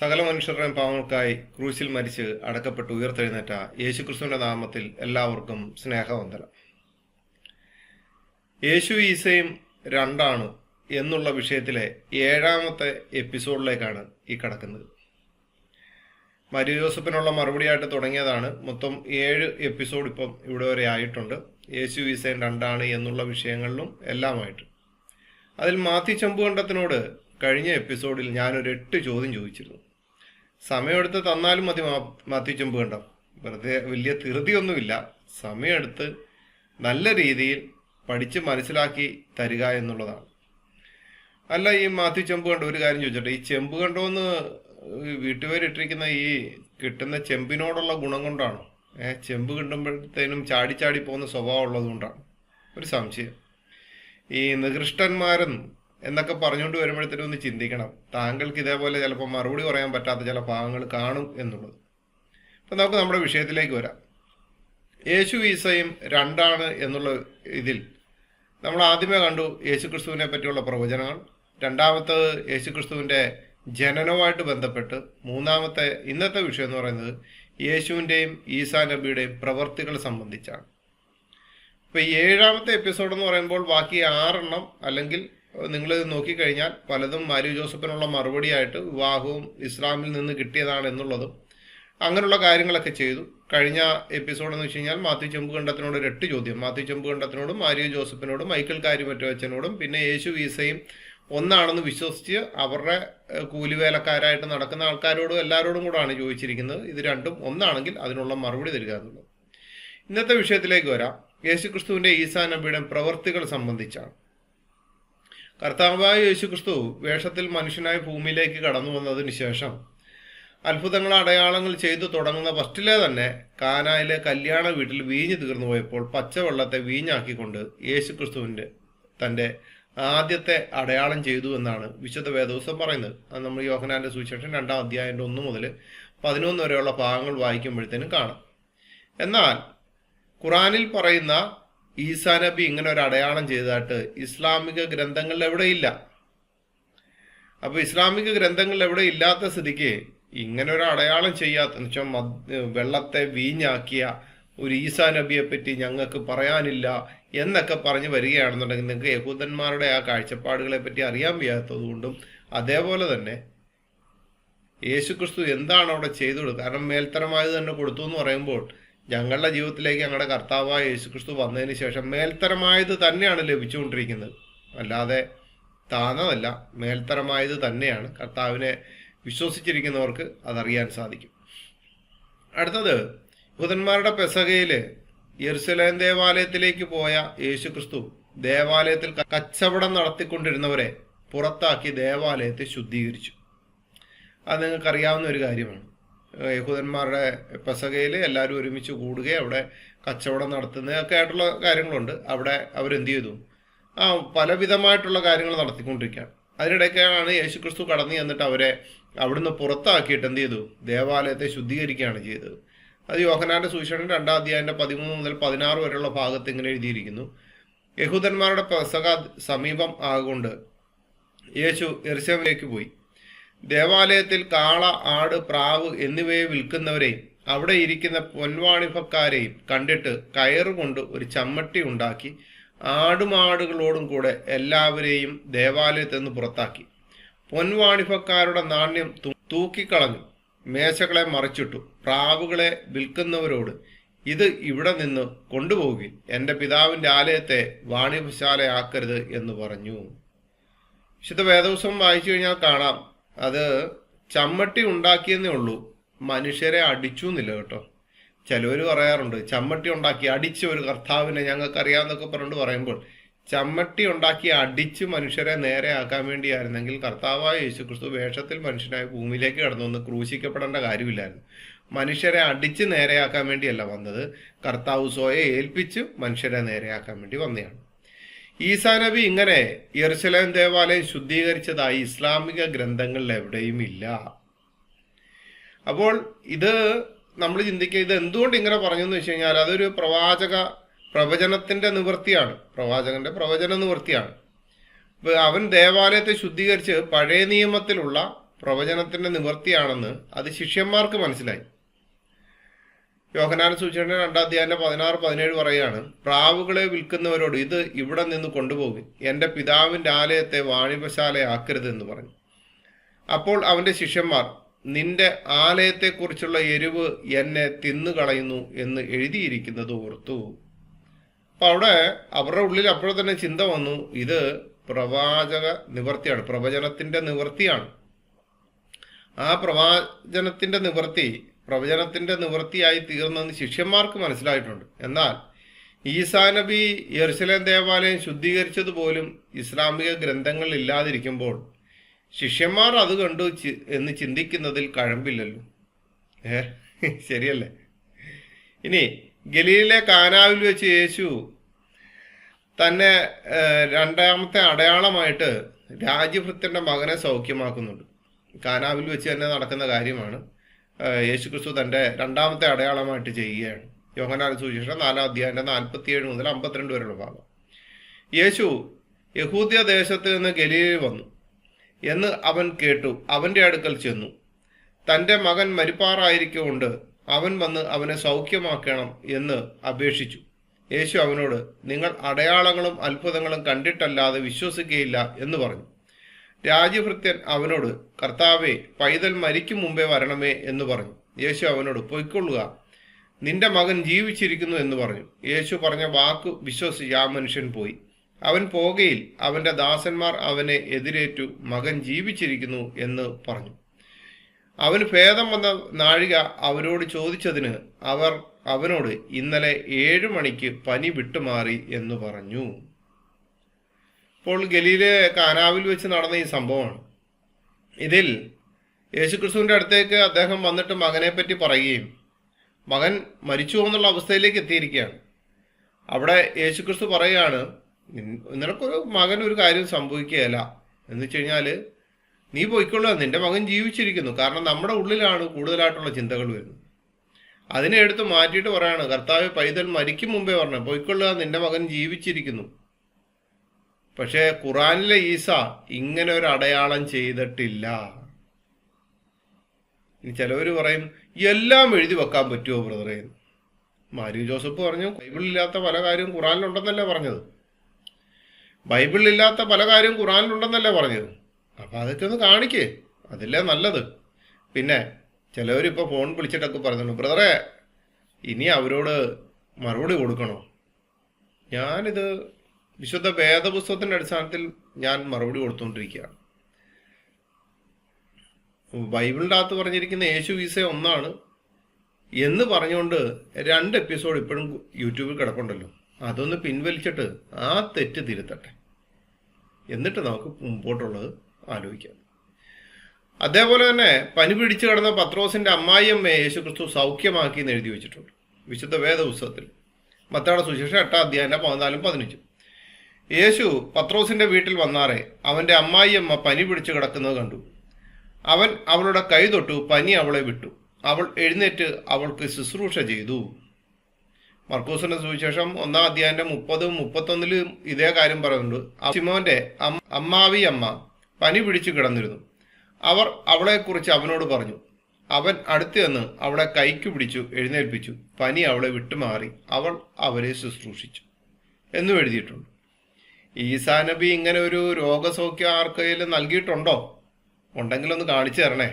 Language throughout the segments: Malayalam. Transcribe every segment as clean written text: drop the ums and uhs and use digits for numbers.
സകല മനുഷ്യരുടെയും പാവങ്ങൾക്കായി ക്രൂശിൽ മരിച്ച് അടക്കപ്പെട്ട് ഉയർത്തെഴുന്നേറ്റ യേശുക്രിസ്തുവിന്റെ നാമത്തിൽ എല്ലാവർക്കും സ്നേഹവന്ദനം. യേശു ഈസയും രണ്ടാണ് എന്നുള്ള വിഷയത്തിലെ 7ാമത്തെ എപ്പിസോഡിലേക്കാണ് ഈ കടക്കുന്നത്. മരിയ ജോസഫിനുള്ള മറുപടിയായിട്ട് തുടങ്ങിയതാണ്. മൊത്തം 7 എപ്പിസോഡ് ഇപ്പം ഇവിടെ വരെ ആയിട്ടുണ്ട്. യേശു ഈസയും രണ്ടാണ് എന്നുള്ള വിഷയങ്ങളിലും എല്ലാമായിട്ട്. അതിൽ മാത്യു ചെമ്പുകണ്ടത്തിനോട് കഴിഞ്ഞ എപ്പിസോഡിൽ ഞാനൊരു 8 ചോദ്യം ചോദിച്ചിരുന്നു. സമയമെടുത്ത് തന്നാലും മതി മാത്യു ചെമ്പുകണ്ടം, വെറുതെ വലിയ ധൃതിയൊന്നുമില്ല. സമയമെടുത്ത് നല്ല രീതിയിൽ പഠിച്ച് മനസ്സിലാക്കി തരിക എന്നുള്ളതാണ്. അല്ല, ഈ മാത്യു ചെമ്പുകണ്ടം ഒരു കാര്യം ചോദിച്ചോട്ടെ, ഈ ചെമ്പുകണ്ടോന്ന് വീട്ടുപേരിട്ടിരിക്കുന്ന ഈ കിട്ടുന്ന ചെമ്പിനോടുള്ള ഗുണം കൊണ്ടാണോ? ചെമ്പ് കിട്ടുമ്പോഴത്തേനും ചാടി ചാടി പോകുന്ന സ്വഭാവം ഉള്ളത് കൊണ്ടാണ്? ഒരു സംശയം. ഈ നികൃഷ്ടന്മാരും എന്നൊക്കെ പറഞ്ഞുകൊണ്ട് വരുമ്പോഴത്തേനും ഒന്ന് ചിന്തിക്കണം, താങ്കൾക്ക് ഇതേപോലെ ചിലപ്പോൾ മറുപടി പറയാൻ പറ്റാത്ത ചില ഭാഗങ്ങൾ കാണും എന്നുള്ളത്. അപ്പം നമുക്ക് നമ്മുടെ വിഷയത്തിലേക്ക് വരാം. യേശു ഈസയും രണ്ടാണ് എന്നുള്ള ഇതിൽ നമ്മൾ ആദ്യമേ കണ്ടു യേശുക്രിസ്തുവിനെ പറ്റിയുള്ള പ്രവചനങ്ങൾ. രണ്ടാമത്തത് യേശുക്രിസ്തുവിൻ്റെ ജനനവുമായിട്ട് ബന്ധപ്പെട്ട്. മൂന്നാമത്തെ ഇന്നത്തെ വിഷയം എന്ന് പറയുന്നത് യേശുവിൻ്റെയും ഈസാ നബിയുടെയും പ്രവർത്തികൾ സംബന്ധിച്ചാണ്. ഇപ്പം 7ാമത്തെ എപ്പിസോഡ് എന്ന് പറയുമ്പോൾ ബാക്കി 6 അല്ലെങ്കിൽ നിങ്ങൾ നോക്കിക്കഴിഞ്ഞാൽ പലതും മാത്യു ജോസഫിനുള്ള മറുപടിയായിട്ട് വിവാഹവും ഇസ്ലാമിൽ നിന്ന് കിട്ടിയതാണ് എന്നുള്ളതും അങ്ങനെയുള്ള കാര്യങ്ങളൊക്കെ ചെയ്തു. കഴിഞ്ഞ എപ്പിസോഡ് എന്ന് വെച്ച് കഴിഞ്ഞാൽ മാത്യു ചെമ്പുകണ്ടത്തിനോട് ഒരു 8 ചോദ്യം, മാത്യു ചെമ്പുകണ്ടത്തിനോടും മാത്യു ജോസഫിനോടും മൈക്കിൾ കാര്യമറ്റവച്ചനോടും പിന്നെ യേശു ഈസയും ഒന്നാണെന്ന് വിശ്വസിച്ച് അവരുടെ കൂലിവേലക്കാരായിട്ട് നടക്കുന്ന ആൾക്കാരോടും എല്ലാവരോടും കൂടാണ് ചോദിച്ചിരിക്കുന്നത്. ഇത് രണ്ടും ഒന്നാണെങ്കിൽ അതിനുള്ള മറുപടി തരിക എന്നുള്ളത്. ഇന്നത്തെ വിഷയത്തിലേക്ക് വരാം. യേശുക്രിസ്തുവിൻ്റെ ഈസാ നബിയുടെ പ്രവർത്തികൾ സംബന്ധിച്ചാണ്. കർത്താവായ യേശുക്രിസ്തു വേഷത്തിൽ മനുഷ്യനായി ഭൂമിയിലേക്ക് കടന്നു വന്നതിന് ശേഷം അത്ഭുതങ്ങൾ അടയാളങ്ങൾ ചെയ്തു തുടങ്ങുന്ന ഫസ്റ്റിലെ തന്നെ കാനായിലെ കല്യാണ വീട്ടിൽ വീഞ്ഞ് തീർന്നു പോയപ്പോൾ പച്ചവെള്ളത്തെ വീഞ്ഞാക്കിക്കൊണ്ട് യേശുക്രിസ്തുവിൻ്റെ തൻ്റെ ആദ്യത്തെ അടയാളം ചെയ്തു എന്നാണ് വിശുദ്ധ വേദപുസ്തകം പറയുന്നത്. അത് നമ്മൾ യോഹന്നാന്റെ സുവിശേഷം 2-ാം അധ്യായം 1 മുതൽ 11 വരെയുള്ള ഭാഗങ്ങൾ വായിക്കുമ്പോഴത്തേനും കാണാം. എന്നാൽ ഖുറാനിൽ പറയുന്ന ഈസാ നബി ഇങ്ങനെ ഒരു അടയാളം ചെയ്തതായിട്ട് ഇസ്ലാമിക ഗ്രന്ഥങ്ങളിൽ എവിടെയില്ല. അപ്പൊ ഇസ്ലാമിക ഗ്രന്ഥങ്ങളിൽ എവിടെ ഇല്ലാത്ത സ്ഥിതിക്ക് ഇങ്ങനെ ഒരു അടയാളം ചെയ്യാത്ത വെള്ളത്തെ വീഞ്ഞാക്കിയ ഒരു ഈസാ നബിയെ പറ്റി ഞങ്ങൾക്ക് പറയാനില്ല എന്നൊക്കെ പറഞ്ഞ് വരികയാണെന്നുണ്ടെങ്കിൽ നിങ്ങൾക്ക് യഹൂദന്മാരുടെ ആ കാഴ്ചപ്പാടുകളെ പറ്റി അറിയാൻ വയ്യാത്തത് കൊണ്ടും അതേപോലെ തന്നെ യേശുക്രിസ്തു എന്താണ് അവിടെ ചെയ്തു കൊടുക്കുക. കാരണം മേൽത്തരമായത് തന്നെ കൊടുത്തു എന്ന് പറയുമ്പോൾ ഞങ്ങളുടെ ജീവിതത്തിലേക്ക് ഞങ്ങളുടെ കർത്താവായ യേശുക്രിസ്തു വന്നതിന് ശേഷം മേൽത്തരമായത് തന്നെയാണ് ലഭിച്ചുകൊണ്ടിരിക്കുന്നത്, അല്ലാതെ താന്നതല്ല. മേൽത്തരമായത് തന്നെയാണ്. കർത്താവിനെ വിശ്വസിച്ചിരിക്കുന്നവർക്ക് അതറിയാൻ സാധിക്കും. അടുത്തത്, യഹൂദന്മാരുടെ പെസഹയിൽ യെരുശലേം ദേവാലയത്തിലേക്ക് പോയ യേശുക്രിസ്തു ദേവാലയത്തിൽ കച്ചവടം നടത്തിക്കൊണ്ടിരുന്നവരെ പുറത്താക്കി ദേവാലയത്തെ ശുദ്ധീകരിച്ചു. അത് നിങ്ങൾക്കറിയാവുന്ന ഒരു കാര്യമാണ്. യഹൂദന്മാരുടെ പെസഹയിൽ എല്ലാവരും ഒരുമിച്ച് കൂടുകയും അവിടെ കച്ചവടം നടത്തുന്നതൊക്കെ ആയിട്ടുള്ള കാര്യങ്ങളുണ്ട്. അവിടെ അവരെന്ത് ചെയ്തു? പലവിധമായിട്ടുള്ള കാര്യങ്ങൾ നടത്തിക്കൊണ്ടിരിക്കുകയാണ്. അതിനിടയ്ക്കാണ് യേശുക്രിസ്തു കടന്നു ചെന്നിട്ട് അവരെ അവിടുന്ന് പുറത്താക്കിയിട്ട് എന്ത് ചെയ്തു? ദേവാലയത്തെ ശുദ്ധീകരിക്കുകയാണ് ചെയ്തത്. അത് യോഹന്നാന്റെ സുവിശേഷം 2-ാം അധ്യായം 13 മുതൽ 16 വരെയുള്ള ഭാഗത്ത് ഇങ്ങനെ എഴുതിയിരിക്കുന്നു. യഹൂദന്മാരുടെ പെസഹ സമീപം ആകൊണ്ട് യേശു യെരുശലേമിലേക്ക് പോയി. ദേവാലയത്തിൽ കാള, ആട്, പ്രാവ് എന്നിവയെ വിൽക്കുന്നവരെയും അവിടെ ഇരിക്കുന്ന പൊൻവാണിഭക്കാരെയും കണ്ടിട്ട് കയറുകൊണ്ട് ഒരു ചമ്മട്ടി ഉണ്ടാക്കി ആടുമാടുകളോടും കൂടെ എല്ലാവരെയും ദേവാലയത്തിൽ നിന്ന് പുറത്താക്കി. പൊൻവാണിഭക്കാരുടെ നാണ്യം തൂക്കിക്കളഞ്ഞു, മേശകളെ മറിച്ചിട്ടു. പ്രാവുകളെ വിൽക്കുന്നവരോട് ഇത് ഇവിടെ നിന്ന് കൊണ്ടുപോകുകയും എൻ്റെ പിതാവിൻ്റെ ആലയത്തെ വാണിഭശാലയാക്കരുത് എന്ന് പറഞ്ഞു. വിശുദ്ധ വേദപുസ്തകം വായിച്ചു കഴിഞ്ഞാൽ കാണാം, അത് ചമ്മട്ടി ഉണ്ടാക്കിയെന്നേ ഉള്ളൂ, മനുഷ്യരെ അടിച്ചു എന്നില്ല കേട്ടോ. ചിലവർ പറയാറുണ്ട് ചമ്മട്ടി ഉണ്ടാക്കി അടിച്ച ഒരു കർത്താവിനെ ഞങ്ങൾക്കറിയാമെന്നൊക്കെ പറഞ്ഞിട്ട് പറയുമ്പോൾ, ചമ്മട്ടി ഉണ്ടാക്കി അടിച്ച് മനുഷ്യരെ നേരെയാക്കാൻ വേണ്ടിയായിരുന്നെങ്കിൽ കർത്താവായ യേശുക്രിസ്തു വേഷത്തിൽ മനുഷ്യനായി ഭൂമിയിലേക്ക് കടന്നു വന്ന് ക്രൂശിക്കപ്പെടേണ്ട കാര്യമില്ലായിരുന്നു. മനുഷ്യരെ അടിച്ച് നേരെയാക്കാൻ വേണ്ടിയല്ല വന്നത്, കർത്താവ് സ്വയെ ഏൽപ്പിച്ച് മനുഷ്യരെ നേരെയാക്കാൻ വേണ്ടി വന്നതാണ്. ഈസാ നബി ഇങ്ങനെ യെരുശലേം ദേവാലയം ശുദ്ധീകരിച്ചതായി ഇസ്ലാമിക ഗ്രന്ഥങ്ങളിൽ എവിടെയും ഇല്ല. അപ്പോൾ ഇത് നമ്മൾ ചിന്തിക്കുക, ഇത് എന്തുകൊണ്ട് ഇങ്ങനെ പറഞ്ഞു എന്ന് വെച്ച് കഴിഞ്ഞാൽ അതൊരു പ്രവചനത്തിന്റെ നിവൃത്തിയാണ്, പ്രവാചകന്റെ പ്രവചന നിവൃത്തിയാണ്. അവൻ ദേവാലയത്തെ ശുദ്ധീകരിച്ച് പഴയ നിയമത്തിലുള്ള പ്രവചനത്തിന്റെ നിവൃത്തിയാണെന്ന് അത് ശിഷ്യന്മാർക്ക് മനസ്സിലായി. യോഹന്നാൻ സുവിശേഷം 2:16-17 പറയുകയാണ്, പ്രാവുകളെ വിൽക്കുന്നവരോട് ഇത് ഇവിടെ നിന്ന് കൊണ്ടുപോകും, എൻ്റെ പിതാവിൻ്റെ ആലയത്തെ വാണിഭശാലയാക്കരുത് എന്ന് പറഞ്ഞു. അപ്പോൾ അവൻ്റെ ശിഷ്യന്മാർ, നിന്റെ ആലയത്തെക്കുറിച്ചുള്ള എരിവ് എന്നെ തിന്നുകളയുന്നു എന്ന് എഴുതിയിരിക്കുന്നത് ഓർത്തു. അപ്പൊ അവിടെ അവരുടെ ഉള്ളിൽ അപ്പോൾ തന്നെ ചിന്ത വന്നു, ഇത് പ്രവാചക നിവൃത്തിയാണ്, പ്രവചനത്തിന്റെ നിവൃത്തിയാണ്. ആ പ്രവചനത്തിന്റെ നിവൃത്തിയായി തീർന്നെന്ന് ശിഷ്യന്മാർക്ക് മനസ്സിലായിട്ടുണ്ട്. എന്നാൽ ഈസാ നബി യെരുശലേം ദേവാലയം ശുദ്ധീകരിച്ചതുപോലും ഇസ്ലാമിക ഗ്രന്ഥങ്ങളിൽ ഇല്ലാതിരിക്കുമ്പോൾ ശിഷ്യന്മാർ അത് കണ്ടു എന്ന് ചിന്തിക്കുന്നതിൽ കഴമ്പില്ലല്ലോ. ശരിയല്ലേ? ഇനി ഗലീലിലെ കാനാവിൽ വെച്ച് യേശു തന്നെ രണ്ടാമത്തെ അടയാളമായിട്ട് രാജ്യഭൃത്യന്റെ മകനെ സൗഖ്യമാക്കുന്നുണ്ട്. കാനാവിൽ വെച്ച് തന്നെ നടക്കുന്ന കാര്യമാണ്. യേശുക്രിസ്തു തൻ്റെ രണ്ടാമത്തെ അടയാളമായിട്ട് ചെയ്യുകയാണ്. യോഹന്നാൻ സുവിശേഷം 4:47 മുതൽ 52 വരെയുള്ള ഭാഗം. യേശു യഹൂദ്യ ദേശത്ത് നിന്ന് ഗലീലയിൽ വന്നു എന്ന് അവൻ കേട്ടു. അവൻ്റെ അടുക്കൽ ചെന്നു. തൻ്റെ മകൻ മരിപ്പാറായിരിക്കൊണ്ട് അവൻ വന്ന് അവനെ സൗഖ്യമാക്കണം എന്ന് അപേക്ഷിച്ചു. യേശു അവനോട്, നിങ്ങൾ അടയാളങ്ങളും അത്ഭുതങ്ങളും കണ്ടിട്ടല്ലാതെ വിശ്വസിക്കുകയില്ല എന്ന് പറഞ്ഞു. രാജ്യഭൃത്യൻ അവനോട്, കർത്താവേ, പൈതൽ മരിക്കും മുമ്പേ വരണമേ എന്ന് പറഞ്ഞു. യേശു അവനോട്, പൊയ്ക്കൊള്ളുക, നിന്റെ മകൻ ജീവിച്ചിരിക്കുന്നു എന്ന് പറഞ്ഞു. യേശു പറഞ്ഞ വാക്ക് വിശ്വസിച്ച് ആ മനുഷ്യൻ പോയി. അവൻ പോകയിൽ അവന്റെ ദാസന്മാർ അവനെ എതിരേറ്റു, മകൻ ജീവിച്ചിരിക്കുന്നു എന്ന് പറഞ്ഞു. അവന് ഭേദം വന്ന നാഴിക അവരോട് ചോദിച്ചതിന് അവർ അവനോട്, ഇന്നലെ 7 മണിക്ക് പനി വിട്ടുമാറി എന്ന് പറഞ്ഞു. ഇപ്പോൾ ഗലീലെ കാനാവിൽ വെച്ച് നടന്ന ഈ സംഭവമാണ്. ഇതിൽ യേശുക്രിസ്തുവിന്റെ അടുത്തേക്ക് അദ്ദേഹം വന്നിട്ട് മകനെ പറ്റി പറയുകയും മകൻ മരിച്ചു എന്നുള്ള അവസ്ഥയിലേക്ക് എത്തിയിരിക്കുകയാണ്. അവിടെ യേശുക്രിസ്തു പറയുകയാണ്, നിനക്കൊരു മകൻ ഒരു കാര്യം സംഭവിക്കുകയല്ല എന്ന് വെച്ച് കഴിഞ്ഞാല് നീ പോയിക്കൊള്ളുക, നിന്റെ മകൻ ജീവിച്ചിരിക്കുന്നു. കാരണം നമ്മുടെ ഉള്ളിലാണ് കൂടുതലായിട്ടുള്ള ചിന്തകൾ വരുന്നത്. അതിനെ എടുത്ത് മാറ്റിയിട്ട് പറയാണ്, കർത്താവ് പൈതൽ മരിക്കും മുമ്പേ പറഞ്ഞു, പോയിക്കൊള്ളുക, നിന്റെ മകൻ ജീവിച്ചിരിക്കുന്നു. പക്ഷേ ഖുറാനിലെ ഈസ ഇങ്ങനെ ഒരു അടയാളം ചെയ്തിട്ടില്ല. ഇനി ചിലവര് പറയും, എല്ലാം എഴുതി വെക്കാൻ പറ്റുമോ ബ്രദറെ? മാരി ജോസഫ് പറഞ്ഞു, ബൈബിളിലില്ലാത്ത പല കാര്യവും ഖുറാനിലുണ്ടെന്നല്ലേ പറഞ്ഞത്. ബൈബിളിലില്ലാത്ത പല കാര്യവും ഖുറാനിലുണ്ടെന്നല്ലേ പറഞ്ഞത്. അപ്പൊ അതൊക്കെ ഒന്ന് കാണിക്കേ, അതില്ലേ നല്ലത്. പിന്നെ ചിലവരിപ്പോൾ ഫോൺ വിളിച്ചിട്ടൊക്കെ പറഞ്ഞു, ബ്രദറെ ഇനി അവരോട് മറുപടി കൊടുക്കണോ? ഞാനിത് വിശുദ്ധ വേദപുസ്തകത്തിന്റെ അടിസ്ഥാനത്തിൽ ഞാൻ മറുപടി കൊടുത്തുകൊണ്ടിരിക്കുകയാണ്. ബൈബിളിൻ്റെ അകത്ത് പറഞ്ഞിരിക്കുന്ന യേശു ഈസ ഒന്നാണ് എന്ന് പറഞ്ഞുകൊണ്ട് 2 എപ്പിസോഡ് ഇപ്പോഴും യൂട്യൂബിൽ കിടപ്പുണ്ടല്ലോ. അതൊന്ന് പിൻവലിച്ചിട്ട് ആ തെറ്റ് തിരുത്തട്ടെ, എന്നിട്ട് നമുക്ക് മുമ്പോട്ടുള്ളത് ആലോചിക്കാം. അതേപോലെ തന്നെ പനി പിടിച്ചു കിടന്ന പത്രോസിന്റെ അമ്മായിയമ്മയെ യേശുക്രിസ്തു സൗഖ്യമാക്കി എന്ന് എഴുതി വെച്ചിട്ടുണ്ട് വിശുദ്ധ വേദപുസ്തകത്തിൽ. മത്തായിയുടെ സുവിശേഷം 8:14-15. യേശു പത്രോസിന്റെ വീട്ടിൽ വന്നാറെ അവന്റെ അമ്മായിയമ്മ പനി പിടിച്ചു കിടക്കുന്നത് കണ്ടു. അവൻ അവളുടെ കൈ തൊട്ടു, പനി അവളെ വിട്ടു. അവൾ എഴുന്നേറ്റ് അവൾക്ക് ശുശ്രൂഷ ചെയ്തു. മർക്കോസിന്റെ സുവിശേഷം 1:30-31 ഇതേ കാര്യം പറയുന്നുണ്ട്. ശിമോന്റെ അമ്മാവി അമ്മ പനി പിടിച്ചു കിടന്നിരുന്നു. അവർ അവളെക്കുറിച്ച് അവനോട് പറഞ്ഞു. അവൻ അടുത്ത് നിന്ന് അവളെ കൈക്ക് പിടിച്ചു എഴുന്നേൽപ്പിച്ചു. പനി അവളെ വിട്ടുമാറി. അവൾ അവരെ ശുശ്രൂഷിച്ചു എന്നും എഴുതിയിട്ടുണ്ട്. ഈസാ നബി ഇങ്ങനെ ഒരു രോഗസൗഖ്യം ആർക്കെങ്കിലും നൽകിയിട്ടുണ്ടോ? ഉണ്ടെങ്കിലൊന്ന് കാണിച്ചു തരണേ.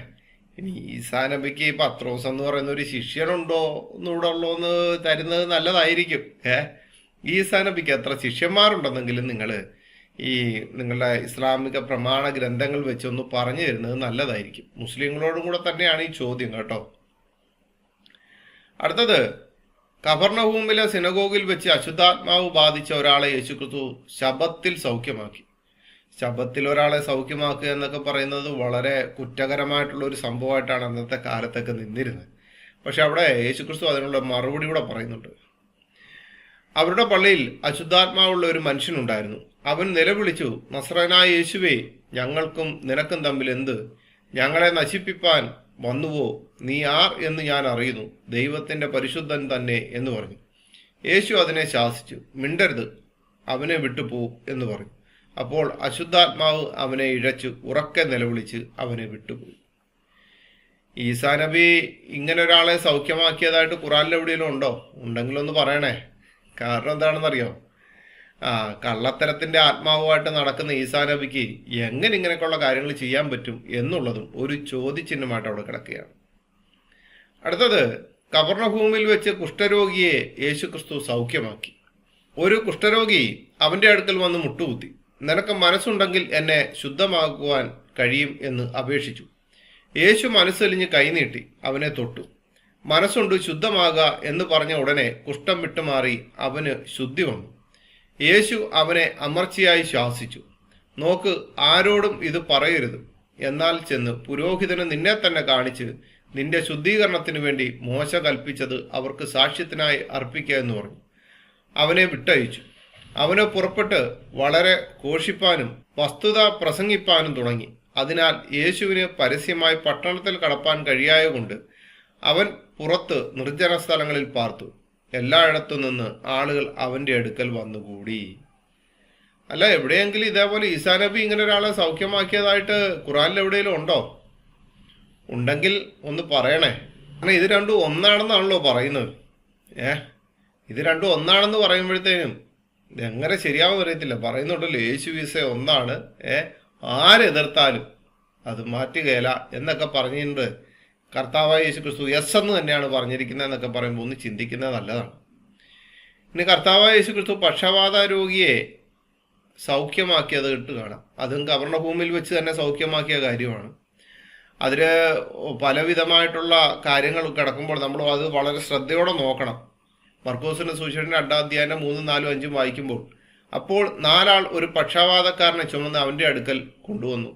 ഇനി ഈസാ നബിക്ക് പത്രോസ് എന്ന് പറയുന്ന ഒരു ശിഷ്യനുണ്ടോ എന്നൂടെ ഉള്ളോന്ന് തരുന്നത് നല്ലതായിരിക്കും. ഈസാ നബിക്ക് എത്ര ശിഷ്യന്മാരുണ്ടെന്നെങ്കിലും നിങ്ങളുടെ ഇസ്ലാമിക പ്രമാണ ഗ്രന്ഥങ്ങൾ വെച്ചൊന്ന് പറഞ്ഞു തരുന്നത് നല്ലതായിരിക്കും. മുസ്ലിങ്ങളോടും കൂടെ തന്നെയാണ് ഈ ചോദ്യം കേട്ടോ. അടുത്തത്, കഫർനഹൂമിലെ സിനഗോഗിൽ വെച്ച് അശുദ്ധാത്മാവ് ബാധിച്ച ഒരാളെ യേശുക്രിസ്തു ശബത്തിൽ സൗഖ്യമാക്കി. ശബത്തിൽ ഒരാളെ സൗഖ്യമാക്കുക എന്നൊക്കെ പറയുന്നത് വളരെ കുറ്റകരമായിട്ടുള്ള ഒരു സംഭവമായിട്ടാണ് അന്നത്തെ കാലത്തൊക്കെ നിന്നിരുന്നത്. പക്ഷെ അവിടെ യേശുക്രിസ്തു അതിനുള്ള മറുപടി കൂടെ പറയുന്നുണ്ട്. അവരുടെ പള്ളിയിൽ അശുദ്ധാത്മാവുള്ള ഒരു മനുഷ്യനുണ്ടായിരുന്നു. അവൻ നിലവിളിച്ചു, നസ്രനായ യേശുവേ, ഞങ്ങൾക്കും നിനക്കും തമ്മിൽ എന്ത്? ഞങ്ങളെ നശിപ്പിപ്പാൻ വന്നുവോ? നീ ആർ എന്ന് ഞാൻ അറിയുന്നു, ദൈവത്തിന്റെ പരിശുദ്ധൻ തന്നെ എന്ന് പറഞ്ഞു. യേശു അതിനെ ശാസിച്ചു, മിണ്ടരുത്, അവനെ വിട്ടുപോ എന്ന് പറഞ്ഞു. അപ്പോൾ അശുദ്ധാത്മാവ് അവനെ ഇഴച്ചു ഉറക്കെ നിലവിളിച്ച് അവനെ വിട്ടുപോയി. ഈസാ നബി ഇങ്ങനെ ഒരാളെ സൗഖ്യമാക്കിയതായിട്ട് ഖുറാനിൽ എവിടെയെങ്കിലും ഉണ്ടോ? ഉണ്ടെങ്കിലൊന്ന് പറയണേ. കാരണം എന്താണെന്നറിയോ? കള്ളത്തരത്തിന്റെ ആത്മാവുമായിട്ട് നടക്കുന്ന ഈസാ നബിക്ക് എങ്ങനെ ഇങ്ങനെയൊക്കെയുള്ള കാര്യങ്ങൾ ചെയ്യാൻ പറ്റും എന്നുള്ളതും ഒരു ചോദ്യചിഹ്നമായിട്ട് അവിടെ കിടക്കുകയാണ്. അടുത്തത്, കബർന്നഹൂമിൽ വെച്ച് കുഷ്ഠരോഗിയെ യേശുക്രിസ്തു സൗഖ്യമാക്കി. ഒരു കുഷ്ഠരോഗി അവന്റെ അടുക്കൽ വന്ന് മുട്ടുകുത്തി, നിനക്ക് മനസ്സുണ്ടെങ്കിൽ എന്നെ ശുദ്ധമാക്കുവാൻ കഴിയും എന്ന് അപേക്ഷിച്ചു. യേശു മനസ്സലിഞ്ഞ് കൈനീട്ടി അവനെ തൊട്ടു. മനസ്സുണ്ട്, ശുദ്ധമാകുക എന്ന് പറഞ്ഞ ഉടനെ കുഷ്ഠം വിട്ടുമാറി അവന് ശുദ്ധി വന്നു. യേശു അവനെ അമർച്ചയായി ശാസിച്ചു, നോക്ക്, ആരോടും ഇത് പറയരുത്. എന്നാൽ ചെന്ന് പുരോഹിതന് നിന്നെ തന്നെ കാണിച്ച് നിന്റെ ശുദ്ധീകരണത്തിന് വേണ്ടി മോശ കൽപ്പിച്ചത് അവർക്ക് സാക്ഷ്യത്തിനായി അർപ്പിക്കുക എന്ന് പറഞ്ഞു. അവനെ വിട്ടയച്ചു. അവന് പുറപ്പെട്ട് വളരെ ഘോഷിപ്പാനും വസ്തുത പ്രസംഗിപ്പാനും തുടങ്ങി. അതിനാൽ യേശുവിന് പരസ്യമായി പട്ടണത്തിൽ കടപ്പാൻ കഴിയായകൊണ്ട് അവൻ പുറത്ത് നിർജ്ജന സ്ഥലങ്ങളിൽ പാർത്തു. എല്ലായിടത്തു നിന്ന് ആളുകൾ അവന്റെ അടുക്കൽ വന്നുകൂടി. അല്ല, എവിടെയെങ്കിലും ഇതേപോലെ ഈസാ നബി ഇങ്ങനെ ഒരാളെ സൗഖ്യമാക്കിയതായിട്ട് ഖുറാനിൽ എവിടെയെങ്കിലും ഉണ്ടോ? ഉണ്ടെങ്കിൽ ഒന്ന് പറയണേ. കാരണം ഇത് രണ്ടും ഒന്നാണെന്നാണല്ലോ പറയുന്നത്. ഇത് രണ്ടും ഒന്നാണെന്ന് പറയുമ്പോഴത്തേനും ഇതെങ്ങനെ ശരിയാവുമെന്ന് അറിയത്തില്ല. പറയുന്നുണ്ടല്ലോ യേശു ഈസ ഒന്നാണ്, ആരെതിർത്താലും അത് മാറ്റുകയില്ല എന്നൊക്കെ പറഞ്ഞിട്ടുണ്ട്. കർത്താവായ യേശു ക്രിസ്തു എസ് എന്ന് തന്നെയാണ് പറഞ്ഞിരിക്കുന്നത് എന്നൊക്കെ പറയുമ്പോൾ ഒന്ന് ചിന്തിക്കുന്നത് നല്ലതാണ്. ഇനി കർത്താവായ യേശു ക്രിസ്തു പക്ഷവാത രോഗിയെ സൗഖ്യമാക്കിയത് ഇട്ട് കാണാം. അതും കബർന്നഹൂമിൽ വെച്ച് തന്നെ സൗഖ്യമാക്കിയ കാര്യമാണ്. അതിൽ പലവിധമായിട്ടുള്ള കാര്യങ്ങൾ കിടക്കുമ്പോൾ നമ്മൾ അത് വളരെ ശ്രദ്ധയോടെ നോക്കണം. മർക്കോസിന്റെ സുവിശേഷന്റെ 2-ാം അധ്യായം 3, 4, 5 വായിക്കുമ്പോൾ, അപ്പോൾ 4 ആൾ ഒരു പക്ഷാപാതക്കാരനെ ചുമന്ന് അവന്റെ അടുക്കൽ കൊണ്ടുവന്നു.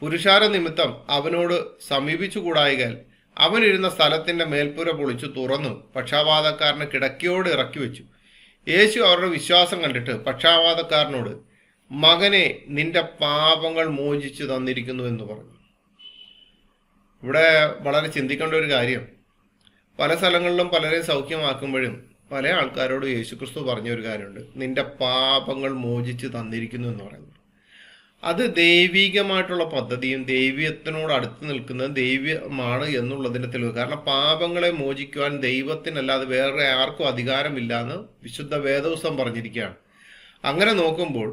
പുരുഷാര നിമിത്തം അവനോട് സമീപിച്ചുകൂടായികയാൽ അവനിരുന്ന സ്ഥലത്തിന്റെ മേൽപ്പുര പൊളിച്ചു തുറന്നു പക്ഷാപാതക്കാരനെ കിടക്കയോട് ഇറക്കി വെച്ചു. യേശു അവരുടെ വിശ്വാസം കണ്ടിട്ട് പക്ഷാപാതക്കാരനോട്, മകനെ, നിന്റെ പാപങ്ങൾ മോചിച്ചു തന്നിരിക്കുന്നു എന്ന് പറഞ്ഞു. ഇവിടെ വളരെ ചിന്തിക്കേണ്ട ഒരു കാര്യം, പല സ്ഥലങ്ങളിലും പലരെയും സൗഖ്യമാക്കുമ്പോഴും പല ആൾക്കാരോട് യേശുക്രിസ്തു പറഞ്ഞ ഒരു കാര്യമുണ്ട്, നിന്റെ പാപങ്ങൾ മോചിച്ച് തന്നിരിക്കുന്നു എന്ന് പറയുന്നത്. അത് ദൈവികമായിട്ടുള്ള പദ്ധതിയും ദൈവത്തിനോട് അടുത്ത് നിൽക്കുന്നത് ദൈവമാണ് എന്നുള്ളതിൻ്റെ തെളിവ്. കാരണം പാപങ്ങളെ മോചിക്കുവാൻ ദൈവത്തിനല്ലാതെ വേറെ ആർക്കും അധികാരമില്ല എന്ന് വിശുദ്ധ വേദപുസ്തകം പറഞ്ഞിരിക്കുകയാണ്. അങ്ങനെ നോക്കുമ്പോൾ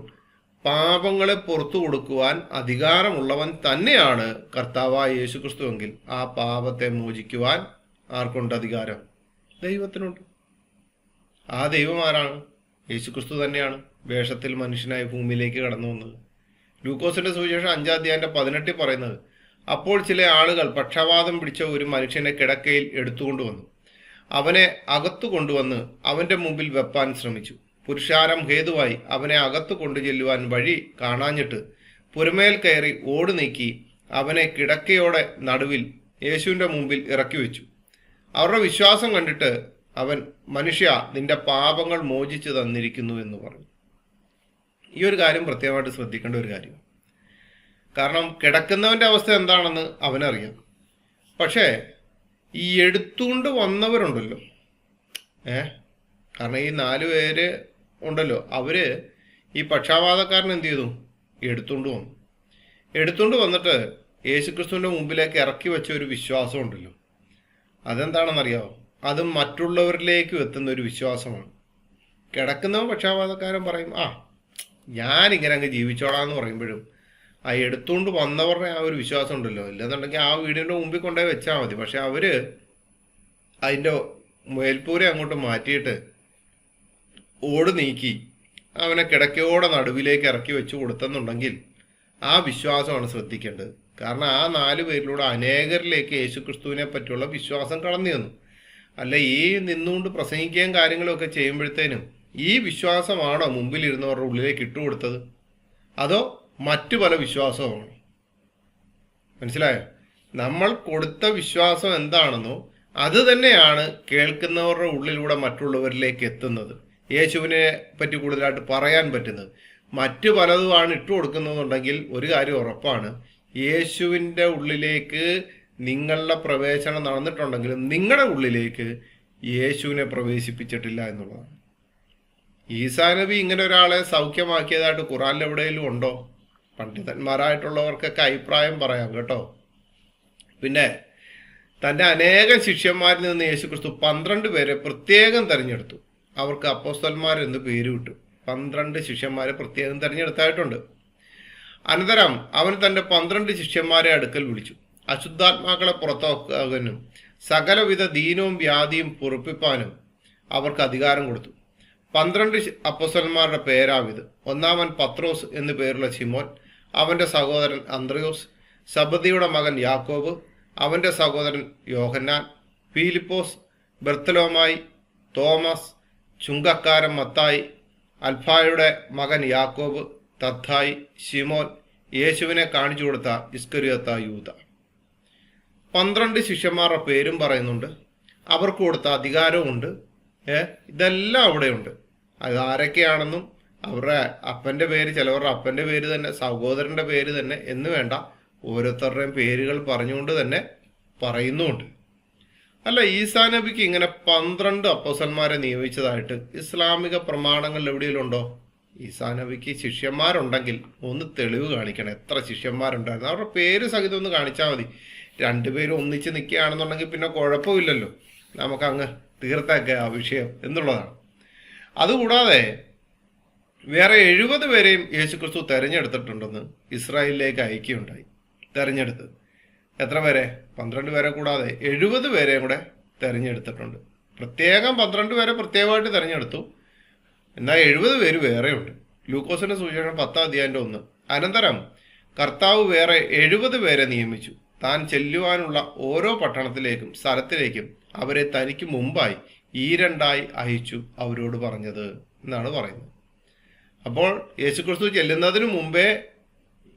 പാപങ്ങളെ പുറത്തു കൊടുക്കുവാൻ അധികാരമുള്ളവൻ തന്നെയാണ് കർത്താവായ യേശുക്രിസ്തു എങ്കിൽ ആ പാപത്തെ മോചിക്കുവാൻ ആർക്കുണ്ട് അധികാരം? ദൈവത്തിനുണ്ട്. ആ ദൈവം ആരാണ്? യേശുക്രിസ്തു തന്നെയാണ് വേഷത്തിൽ മനുഷ്യനായി ഭൂമിയിലേക്ക് കടന്നു വന്നത്. ലൂക്കോസിന്റെ സുവിശേഷം 5-ാം അധ്യായം 18 പറയുന്നത്, അപ്പോൾ ചില ആളുകൾ പക്ഷവാതം പിടിച്ച ഒരു മനുഷ്യനെ കിടക്കയിൽ എടുത്തുകൊണ്ടുവന്നു. അവനെ അകത്തു കൊണ്ടുവന്ന് അവന്റെ മുമ്പിൽ വെപ്പാൻ ശ്രമിച്ചു. പുരുഷാരം ഹേതുവായി അവനെ അകത്തു കൊണ്ടു ചെല്ലുവാൻ വഴി കാണാഞ്ഞിട്ട് പുരമേൽ കയറി ഓട് നീക്കി അവനെ കിടക്കയോടെ നടുവിൽ യേശുവിന്റെ മുമ്പിൽ ഇറക്കി വെച്ചു. അവരുടെ വിശ്വാസം കണ്ടിട്ട് അവൻ, മനുഷ്യ, നിന്റെ പാപങ്ങൾ മോചിച്ചു തന്നിരിക്കുന്നു എന്ന് പറഞ്ഞു. ഈ ഒരു കാര്യം പ്രത്യേകമായിട്ട് ശ്രദ്ധിക്കേണ്ട ഒരു കാര്യം. കാരണം കിടക്കുന്നവന്റെ അവസ്ഥ എന്താണെന്ന് അവനറിയാം. പക്ഷേ ഈ എടുത്തുകൊണ്ട് വന്നവരുണ്ടല്ലോ, കാരണം ഈ 4 പേര് ഉണ്ടല്ലോ, അവര് ഈ പക്ഷാപാതക്കാരൻ എന്ത് ചെയ്തു? എടുത്തുകൊണ്ട് വന്നു. എടുത്തുകൊണ്ട് വന്നിട്ട് യേശുക്രിസ്തുവിന്റെ മുമ്പിലേക്ക് ഇറക്കി വെച്ച ഒരു വിശ്വാസം ഉണ്ടല്ലോ, അതെന്താണെന്നറിയാമോ? അത് മറ്റുള്ളവരിലേക്കും എത്തുന്ന ഒരു വിശ്വാസമാണ്. കിടക്കുന്നവൻ പക്ഷാപാതക്കാരൻ പറയും, ഞാനിങ്ങനെ അങ്ങ് ജീവിച്ചോളാന്ന് പറയുമ്പോഴും ആ എടുത്തുകൊണ്ട് വന്നവരുടെ ആ ഒരു വിശ്വാസം ഉണ്ടല്ലോ, ഇല്ലെന്നുണ്ടെങ്കിൽ ആ വീടിൻ്റെ മുമ്പിൽ കൊണ്ടുപോയി വെച്ചാൽ മതി. പക്ഷെ അവര് അതിൻ്റെ മേൽപ്പൂരെ അങ്ങോട്ട് മാറ്റിയിട്ട് ഓട് നീക്കി അവനെ കിടക്കയോടെ നടുവിലേക്ക് ഇറക്കി വെച്ച് കൊടുത്തെന്നുണ്ടെങ്കിൽ ആ വിശ്വാസമാണ് ശ്രദ്ധിക്കേണ്ടത്. കാരണം ആ 4 പേരിലൂടെ അനേകരിലേക്ക് യേശുക്രിസ്തുവിനെ പറ്റിയുള്ള വിശ്വാസം കടന്നു വന്നു. അല്ല ഈ നിന്നുകൊണ്ട് പ്രസംഗിക്കുകയും കാര്യങ്ങളൊക്കെ ചെയ്യുമ്പോഴത്തേനും ഈ വിശ്വാസമാണോ മുമ്പിലിരുന്നവരുടെ ഉള്ളിലേക്ക് ഇട്ടുകൊടുത്തത്, അതോ മറ്റു പല വിശ്വാസവുമാണോ? മനസ്സിലായോ? നമ്മൾ കൊടുത്ത വിശ്വാസം എന്താണെന്നോ അത് തന്നെയാണ് കേൾക്കുന്നവരുടെ ഉള്ളിലൂടെ മറ്റുള്ളവരിലേക്ക് എത്തുന്നത്, യേശുവിനെ പറ്റി കൂടുതലായിട്ട് പറയാൻ പറ്റുന്നത്. മറ്റു പലതുമാണ് ഇട്ടു കൊടുക്കുന്നതെന്നുണ്ടെങ്കിൽ ഒരു കാര്യം ഉറപ്പാണ്, യേശുവിൻ്റെ ഉള്ളിലേക്ക് നിങ്ങളുടെ പ്രവേശനം നടന്നിട്ടുണ്ടെങ്കിലും നിങ്ങളുടെ ഉള്ളിലേക്ക് യേശുവിനെ പ്രവേശിപ്പിച്ചിട്ടില്ല എന്നുള്ളതാണ്. ഈസാ നബി ഇങ്ങനെ ഒരാളെ സൗഖ്യമാക്കിയതായിട്ട് ഖുറാനിൽ എവിടെയെങ്കിലും ഉണ്ടോ? പണ്ഡിതന്മാരായിട്ടുള്ളവർക്കൊക്കെ അഭിപ്രായം പറയാം കേട്ടോ. പിന്നെ തൻ്റെ അനേകം ശിഷ്യന്മാരിൽ നിന്ന് യേശുക്രിസ്തു 12 പേരെ പ്രത്യേകം തെരഞ്ഞെടുത്തു. അവർക്ക് അപ്പോസ്തലന്മാരെന്ന് പേര് വിട്ടു. 12 ശിഷ്യന്മാരെ പ്രത്യേകം തെരഞ്ഞെടുത്തായിട്ടുണ്ട്. അനന്തരം അവൻ തൻ്റെ 12 ശിഷ്യന്മാരെ അടുക്കൽ വിളിച്ചു. അശുദ്ധാത്മാക്കളെ പുറത്താക്കാനും സകലവിധ ദീനവും വ്യാധിയും പൊറുപ്പിപ്പാനും അവർക്ക് അധികാരം കൊടുത്തു. 12 അപ്പോസ്തലന്മാരുടെ പേരാവിത്: ഒന്നാമൻ പത്രോസ് എന്നു പേരുള്ള ശിമോൻ, അവൻ്റെ സഹോദരൻ അന്ത്രയോസ്, സബദിയുടെ മകൻ യാക്കോബ്, അവൻ്റെ സഹോദരൻ യോഹന്നാൻ, ഫിലിപ്പോസ്, ബർത്തലോമായി, തോമസ്, ചുങ്കക്കാരൻ മത്തായി, അൽഫായുടെ മകൻ യാക്കോബ്, തദ്ദായി, ശിമോൻ, യേശുവിനെ കാണിച്ചു കൊടുത്ത ഇസ്കരിയോത്ത യൂദ. 12 ശിഷ്യന്മാരുടെ പേരും പറയുന്നുണ്ട്, അവർക്ക് കൊടുത്ത അധികാരവും ഇതെല്ലാം അവിടെയുണ്ട്. അത് ആരൊക്കെയാണെന്നും അവരുടെ അപ്പൻ്റെ പേര്, ചിലവരുടെ അപ്പൻ്റെ പേര് തന്നെ, സഹോദരൻ്റെ പേര് തന്നെ എന്ന് വേണ്ട, ഓരോരുത്തരുടെയും പേരുകൾ പറഞ്ഞുകൊണ്ട് തന്നെ പറയുന്നുമുണ്ട്. അല്ല, ഈസാ നബിക്ക് ഇങ്ങനെ 12 അപ്പോസ്തലന്മാരെ നിയമിച്ചതായിട്ട് ഇസ്ലാമിക പ്രമാണങ്ങളിൽ എവിടെയെങ്കിലും ഉണ്ടോ? ഈസാ നബിക്ക് ശിഷ്യന്മാരുണ്ടെങ്കിൽ ഒന്ന് തെളിവ് കാണിക്കണം. എത്ര ശിഷ്യന്മാരുണ്ടായിരുന്നു? അവരുടെ പേര് സഹിതം ഒന്ന് കാണിച്ചാൽ മതി. 2 പേരും ഒന്നിച്ച് നിൽക്കുകയാണെന്നുണ്ടെങ്കിൽ പിന്നെ കുഴപ്പമില്ലല്ലോ, നമുക്കങ്ങ് തീർത്തേക്ക ആ വിഷയം എന്നുള്ളതാണ്. അതുകൂടാതെ വേറെ 70 പേരെയും യേശുക്രിസ്തു തെരഞ്ഞെടുത്തിട്ടുണ്ടെന്ന് ഇസ്രായേലിലേക്ക് അയക്കുകയുണ്ടായി. തെരഞ്ഞെടുത്ത് എത്ര പേരെ? 12 പേരെ കൂടാതെ 70 പേരെയും കൂടെ തെരഞ്ഞെടുത്തിട്ടുണ്ട്. പ്രത്യേകം 12 പേരെ പ്രത്യേകമായിട്ട് തെരഞ്ഞെടുത്തു. എന്നാൽ 70 പേര് വേറെയുണ്ട്. ലൂക്കോസിന്റെ സുവിശേഷം 10:1. അനന്തരം കർത്താവ് വേറെ 70 പേരെ നിയമിച്ചു. താൻ ചെല്ലുവാനുള്ള ഓരോ പട്ടണത്തിലേക്കും സ്ഥലത്തിലേക്കും അവരെ തനിക്ക് മുമ്പായി ഈരണ്ടായി അയച്ചു അവരോട് പറഞ്ഞത് എന്നാണ് പറയുന്നത്. അപ്പോൾ യേശുക്രിസ്തു ചെല്ലുന്നതിന് മുമ്പേ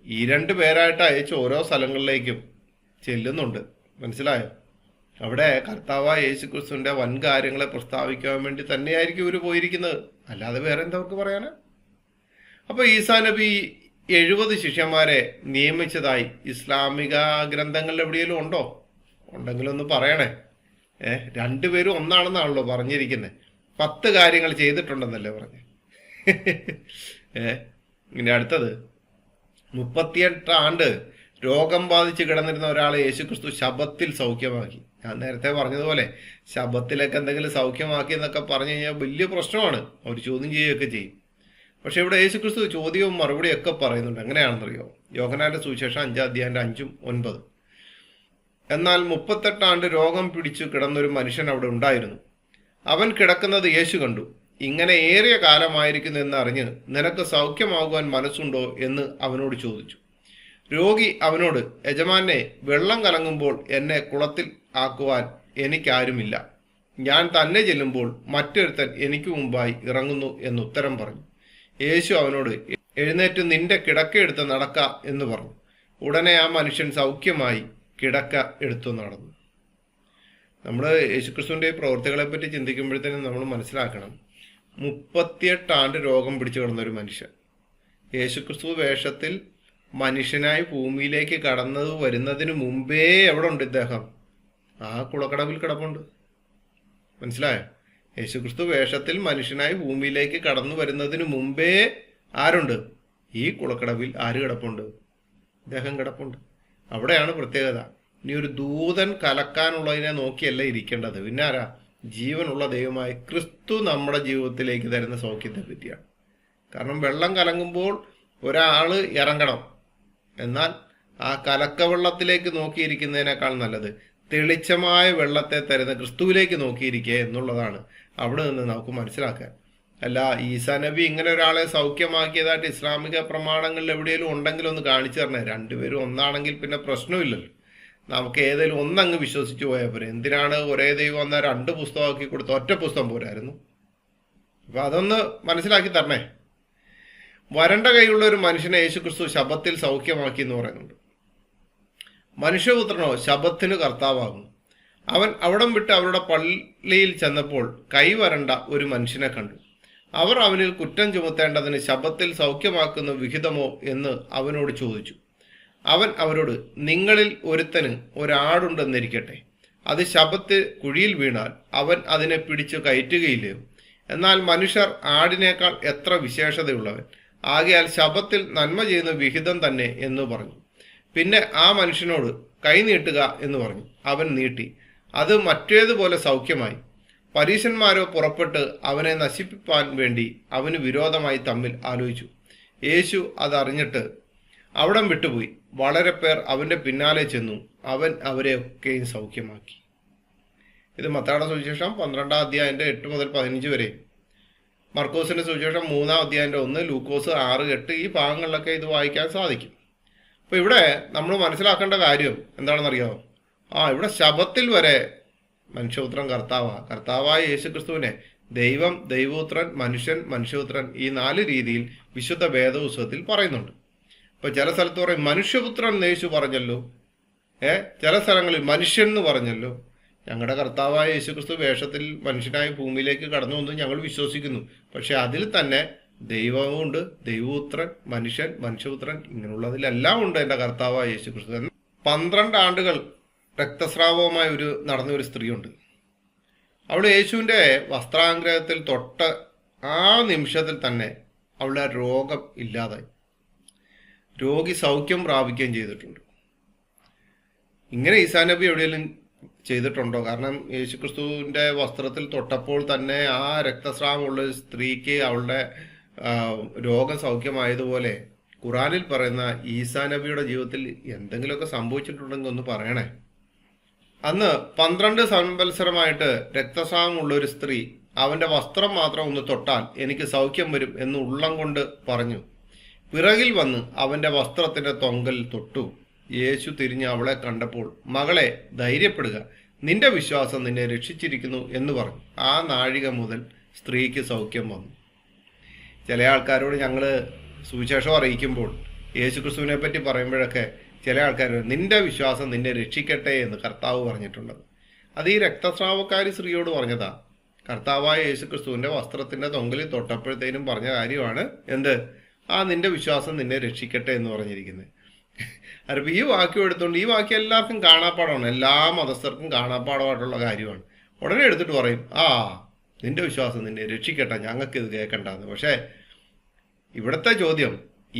ഈ 2 പേരായിട്ട് അയച്ച് ഓരോ സ്ഥലങ്ങളിലേക്കും ചെല്ലുന്നുണ്ട്. മനസ്സിലായോ? അവിടെ കർത്താവായ യേശുക്രിസ്തുവിന്റെ വൻ കാര്യങ്ങളെ പ്രസ്താവിക്കാൻ വേണ്ടി തന്നെയായിരിക്കും ഇവർ പോയിരിക്കുന്നത്, അല്ലാതെ വേറെ എന്താ അവർക്ക് പറയാനാ? അപ്പൊ ഈസാ നബി 70 ശിഷ്യന്മാരെ നിയമിച്ചതായി ഇസ്ലാമിക ഗ്രന്ഥങ്ങളിൽ എവിടെയെങ്കിലും ഉണ്ടോ? ഉണ്ടെങ്കിലൊന്ന് പറയണേ. 2 പേരും ഒന്നാണെന്നാണല്ലോ പറഞ്ഞിരിക്കുന്നത്. 10 കാര്യങ്ങൾ ചെയ്തിട്ടുണ്ടെന്നല്ലേ പറഞ്ഞേ. ഇനി അടുത്തത്, 38 ആണ്ട് രോഗം ബാധിച്ച് കിടന്നിരുന്ന ഒരാളെ യേശുക്രിസ്തു ശബത്തിൽ സൗഖ്യമാക്കി. ഞാൻ നേരത്തെ പറഞ്ഞതുപോലെ ശബത്തിലൊക്കെ എന്തെങ്കിലും സൗഖ്യമാക്കി എന്നൊക്കെ പറഞ്ഞു കഴിഞ്ഞാൽ വലിയ പ്രശ്നമാണ്, അവർ ചോദ്യം ചെയ്യുകയൊക്കെ ചെയ്യും. പക്ഷെ ഇവിടെ യേശുക്രിസ്തു ചോദ്യവും മറുപടിയൊക്കെ പറയുന്നുണ്ട്. എങ്ങനെയാണെന്നറിയോ? യോഹന്നാന്റെ സുവിശേഷം 5:5-9. എന്നാൽ 38 ആണ്ട് രോഗം പിടിച്ചു കിടന്നൊരു മനുഷ്യൻ അവിടെ ഉണ്ടായിരുന്നു. അവൻ കിടക്കുന്നത് യേശു കണ്ടു. ഇങ്ങനെ ഏറിയ കാലമായിരിക്കുന്നു എന്നറിഞ്ഞ് നിനക്ക് സൗഖ്യമാകുവാൻ മനസ്സുണ്ടോ എന്ന് അവനോട് ചോദിച്ചു. രോഗി അവനോട്, യജമാനെ, വെള്ളം കലങ്ങുമ്പോൾ എന്നെ കുളത്തിൽ ആക്കുവാൻ എനിക്കാരുമില്ല. ഞാൻ തന്നെ ചെല്ലുമ്പോൾ മറ്റൊരുത്തൻ എനിക്ക് മുമ്പായി ഇറങ്ങുന്നു എന്നുത്തരം പറഞ്ഞു. യേശു അവനോട്, എഴുന്നേറ്റ് നിന്റെ കിടക്കയെടുത്ത് നടക്ക എന്ന് പറഞ്ഞു. ഉടനെ ആ മനുഷ്യൻ സൗഖ്യമായി കിടക്ക എടുത്തു നടന്നു. നമ്മൾ യേശുക്രിസ്തുവിന്റെ പ്രവൃത്തികളെ പറ്റി ചിന്തിക്കുമ്പോഴത്തേനും നമ്മൾ മനസ്സിലാക്കണം, 38 ആണ്ട് രോഗം പിടിച്ചു കിടന്നൊരു മനുഷ്യൻ യേശുക്രിസ്തു വേഷത്തിൽ മനുഷ്യനായി ഭൂമിയിലേക്ക് കടന്നത് വരുന്നതിന് മുമ്പേ എവിടെ ഉണ്ട് ഇദ്ദേഹം? ആ കുളക്കടവിൽ കിടപ്പുണ്ട്. മനസ്സിലായോ? യേശുക്രിസ്തു വേഷത്തിൽ മനുഷ്യനായി ഭൂമിയിലേക്ക് കടന്നു വരുന്നതിന് മുമ്പേ ആരുണ്ട്? ഈ കുളക്കടവിൽ ആര് കിടപ്പുണ്ട്? ഇദ്ദേഹം കിടപ്പുണ്ട്. അവിടെയാണ് പ്രത്യേകത. ഇനി ഒരു ദൂതൻ കലക്കാനുള്ളതിനെ നോക്കിയല്ല ഇരിക്കേണ്ടത്. പിന്നെ ആരാ? ജീവനുള്ള ദൈവമായ ക്രിസ്തു നമ്മുടെ ജീവിതത്തിലേക്ക് തരുന്ന സൗഖ്യത്തെ പറ്റിയാണ്. കാരണം വെള്ളം കലങ്ങുമ്പോൾ ഒരാള് ഇറങ്ങണം. എന്നാൽ ആ കലക്കവെള്ളത്തിലേക്ക് നോക്കിയിരിക്കുന്നതിനേക്കാൾ നല്ലത് തെളിച്ചമായ വെള്ളത്തെ തരുന്ന ക്രിസ്തുവിലേക്ക് നോക്കിയിരിക്കുക എന്നുള്ളതാണ് അവിടെ നിന്ന് നമുക്ക് മനസ്സിലാക്കാൻ. അല്ല, ഈസാ നബി ഇങ്ങനെ ഒരാളെ സൗഖ്യമാക്കിയതായിട്ട് ഇസ്ലാമിക പ്രമാണങ്ങളിൽ എവിടെയെങ്കിലും ഉണ്ടെങ്കിലും ഒന്ന് കാണിച്ചു തരണേ. 2 പേരും ഒന്നാണെങ്കിൽ പിന്നെ പ്രശ്നമില്ലല്ലോ, നമുക്ക് ഏതെങ്കിലും ഒന്നങ്ങ് വിശ്വസിച്ച് പോയാൽ പോരെ. എന്തിനാണ് ഒരേ ദൈവം എന്നാൽ 2 പുസ്തകമാക്കി കൊടുത്ത് ഒറ്റ പുസ്തകം പോരായിരുന്നു? അപ്പൊ അതൊന്ന് മനസ്സിലാക്കി തരണേ. വരണ്ട കൈയുള്ള ഒരു മനുഷ്യനെ യേശുക്രിസ്തു ശബത്തിൽ സൗഖ്യമാക്കി എന്ന് പറയുന്നുണ്ട്. മനുഷ്യപുത്രനോ ശബത്തിന് കർത്താവാകും. അവൻ അവിടം വിട്ട് അവരുടെ പള്ളിയിൽ ചെന്നപ്പോൾ കൈ വരണ്ട ഒരു മനുഷ്യനെ കണ്ടു. അവർ അവനിൽ കുറ്റം ചുമത്തേണ്ടതിന് ശബത്തിൽ സൗഖ്യമാക്കുന്ന വിഹിതമോ എന്ന് അവനോട് ചോദിച്ചു. അവൻ അവരോട്, നിങ്ങളിൽ ഒരുത്തന് ഒരാടുണ്ടെന്നിരിക്കട്ടെ, അത് ശബത്ത് കുഴിയിൽ വീണാൽ അവൻ അതിനെ പിടിച്ചു കയറ്റുകയില്ലയോ? എന്നാൽ മനുഷ്യർ ആടിനേക്കാൾ എത്ര വിശേഷതയുള്ളവൻ. ആകയാൽ ശബ്ബത്തിൽ നന്മ ചെയ്യുന്ന വിഹിതം തന്നെ എന്ന് പറഞ്ഞു. പിന്നെ ആ മനുഷ്യനോട് കൈ നീട്ടുക എന്ന് പറഞ്ഞു. അവൻ നീട്ടി. അത് മറ്റേതുപോലെ സൗഖ്യമായി. പരീശന്മാരോ പുറപ്പെട്ട് അവനെ നശിപ്പിപ്പാൻ വേണ്ടി അവന് വിരോധമായി തമ്മിൽ ആലോചിച്ചു. യേശു അതറിഞ്ഞിട്ട് അവിടം വിട്ടുപോയി. വളരെ പേർ അവൻ്റെ പിന്നാലെ ചെന്നു. അവൻ അവരെ ഒക്കെയും സൗഖ്യമാക്കി. ഇത് മത്തായിയുടെ സുവിശേഷം 12-ാം അധ്യായൻ്റെ 8 മുതൽ 15 വരെ, മർക്കോസിന്റെ സുവിശേഷം 3-ാം അധ്യായൻ്റെ 1, ലൂക്കോസ് 6-8 ഈ ഭാഗങ്ങളിലൊക്കെ ഇത് വായിക്കാൻ സാധിക്കും. അപ്പോൾ ഇവിടെ നമ്മൾ മനസ്സിലാക്കേണ്ട കാര്യം എന്താണെന്നറിയാമോ? ഇവിടെ ശബ്ബത്തിൽ വരെ മനുഷ്യപുത്രൻ കർത്താവായ യേശുക്രിസ്തുവിനെ ദൈവം, ദൈവപുത്രൻ, മനുഷ്യൻ, മനുഷ്യപുത്രൻ ഈ 4 രീതിയിൽ വിശുദ്ധ വേദപുസ്തകത്തിൽ പറയുന്നുണ്ട്. ഇപ്പൊ ചില സ്ഥലത്ത് പറയും മനുഷ്യപുത്രൻ എന്ന് യേശു പറഞ്ഞല്ലോ, ചില സ്ഥലങ്ങളിൽ മനുഷ്യൻ എന്ന് പറഞ്ഞല്ലോ. ഞങ്ങളുടെ കർത്താവായ യേശുക്രിസ്തു വേഷത്തിൽ മനുഷ്യനായി ഭൂമിയിലേക്ക് കടന്നു വന്നു ഞങ്ങൾ വിശ്വസിക്കുന്നു. പക്ഷെ അതിൽ തന്നെ ദൈവമുണ്ട്, ദൈവപുത്രൻ, മനുഷ്യൻ, മനുഷ്യപുത്രൻ, ഇങ്ങനെയുള്ളതിലെല്ലാം ഉണ്ട് എൻ്റെ കർത്താവായ യേശുക്രിസ്തു. 12 ആണ്ടുകൾ രക്തസ്രാവവുമായി നടന്ന ഒരു സ്ത്രീയുണ്ട്. അവൾ യേശുവിൻ്റെ വസ്ത്രാഗ്രഹത്തിൽ തൊട്ട ആ നിമിഷത്തിൽ തന്നെ അവളുടെ രോഗം ഇല്ലാതായി. രോഗി സൗഖ്യം പ്രാപിക്കുകയും ചെയ്തിട്ടുണ്ട്. ഇങ്ങനെ ഈസാ നബി എവിടെയെങ്കിലും ചെയ്തിട്ടുണ്ടോ? കാരണം യേശുക്രിസ്തുവിൻ്റെ വസ്ത്രത്തിൽ തൊട്ടപ്പോൾ തന്നെ ആ രക്തസ്രാവമുള്ള സ്ത്രീക്ക് അവളുടെ രോഗം സൗഖ്യമായതുപോലെ ഖുറാനിൽ പറയുന്ന ഈസാ നബിയുടെ ജീവിതത്തിൽ എന്തെങ്കിലുമൊക്കെ സംഭവിച്ചിട്ടുണ്ടെങ്കിൽ ഒന്ന് പറയണേ. അന്ന് 12 സംവത്സരമായിട്ട് രക്തസ്രാവമുള്ള ഒരു സ്ത്രീ അവന്റെ വസ്ത്രം മാത്രം ഒന്ന് തൊട്ടാൽ എനിക്ക് സൗഖ്യം വരും എന്ന് ഉള്ളം കൊണ്ട് പറഞ്ഞു. പിറകിൽ വന്ന് അവന്റെ വസ്ത്രത്തിന്റെ തൊങ്കൽ തൊട്ടു. യേശു തിരിഞ്ഞ് അവളെ കണ്ടപ്പോൾ, മകളെ, ധൈര്യപ്പെടുക, നിന്റെ വിശ്വാസം നിന്നെ രക്ഷിച്ചിരിക്കുന്നു എന്ന് പറഞ്ഞു. ആ നാഴിക മുതൽ സ്ത്രീക്ക് സൗഖ്യം വന്നു. ചില ആൾക്കാരോട് ഞങ്ങൾ സുവിശേഷം അറിയിക്കുമ്പോൾ യേശുക്രിസ്തുവിനെ പറ്റി പറയുമ്പോഴൊക്കെ ചില ആൾക്കാർ നിന്റെ വിശ്വാസം നിന്നെ രക്ഷിക്കട്ടെ എന്ന് കർത്താവ് പറഞ്ഞിട്ടുള്ളത്. അത് ഈ രക്തസ്രാവക്കാരി സ്ത്രീയോട് പറഞ്ഞതാ. കർത്താവായ യേശുക്രിസ്തുവിന്റെ വസ്ത്രത്തിന്റെ തൊങ്കലിൽ തൊട്ടപ്പോഴത്തേനും പറഞ്ഞ കാര്യമാണ് എന്ത്? നിന്റെ വിശ്വാസം നിന്നെ രക്ഷിക്കട്ടെ എന്ന് പറഞ്ഞിരിക്കുന്നത്. അപ്പോൾ ഈ വാക്യം എടുത്തുകൊണ്ട്, ഈ വാക്യം എല്ലാവർക്കും കാണാപ്പാടമാണ്, എല്ലാ മതസ്ഥർക്കും കാണാപ്പാടമായിട്ടുള്ള കാര്യമാണ്. ഉടനെ എടുത്തിട്ട് പറയും നിന്റെ വിശ്വാസം നിന്നെ രക്ഷിക്കട്ടെ, ഞങ്ങൾക്ക് ഇത് കേൾക്കണ്ടെന്ന്. പക്ഷേ ഇവിടുത്തെ ചോദ്യം,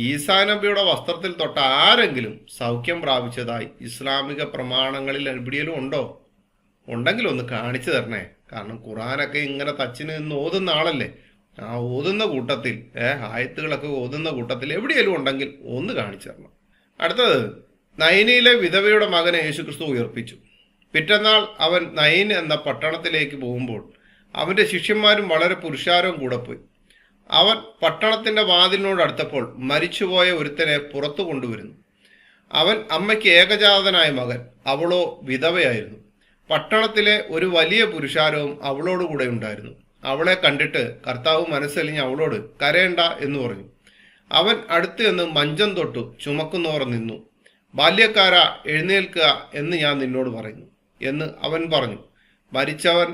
ഈസാ നബിയുടെ വസ്ത്രത്തിൽ തൊട്ട ആരെങ്കിലും സൗഖ്യം പ്രാപിച്ചതായി ഇസ്ലാമിക പ്രമാണങ്ങളിൽ എവിടെയെങ്കിലും ഉണ്ടോ? ഉണ്ടെങ്കിൽ ഒന്ന് കാണിച്ചു തരണേ. കാരണം ഖുറാനൊക്കെ ഇങ്ങനെ തച്ചിന് നിന്ന് ഓതുന്ന ആളല്ലേ. ആ ഓതുന്ന കൂട്ടത്തിൽ ആയത്തുകളൊക്കെ ഓതുന്ന കൂട്ടത്തിൽ എവിടെയെങ്കിലും ഉണ്ടെങ്കിൽ ഒന്ന് കാണിച്ചു തരണം. അടുത്തത്, നയനിയിലെ വിധവയുടെ മകനെ യേശുക്രിസ്തു ഉയർപ്പിച്ചു. പിറ്റന്നാൾ അവൻ നയൻ എന്ന പട്ടണത്തിലേക്ക് പോകുമ്പോൾ അവന്റെ ശിഷ്യന്മാരും വളരെ പുരുഷാരവും കൂടെ പോയി. അവൻ പട്ടണത്തിന്റെ വാതിലിനോട് അടുത്തപ്പോൾ മരിച്ചുപോയ ഒരുത്തനെ പുറത്തു കൊണ്ടുവരുന്നു. അവൻ അമ്മയ്ക്ക് ഏകജാതനായ മകൻ, അവളോ വിധവയായിരുന്നു. പട്ടണത്തിലെ ഒരു വലിയ പുരുഷാരവും അവളോടുകൂടെ ഉണ്ടായിരുന്നു. അവളെ കണ്ടിട്ട് കർത്താവ് മനസ്സലിഞ്ഞ് അവളോട് കരയണ്ട എന്ന് പറഞ്ഞു. അവൻ അടുത്ത് നിന്ന് മഞ്ചം തൊട്ടു ചുമക്കുന്നവർ നിന്നു. ബാല്യക്കാരാ, എഴുന്നേൽക്കുക എന്ന് ഞാൻ നിന്നോട് പറയുന്നു എന്ന് അവൻ പറഞ്ഞു. മരിച്ചവൻ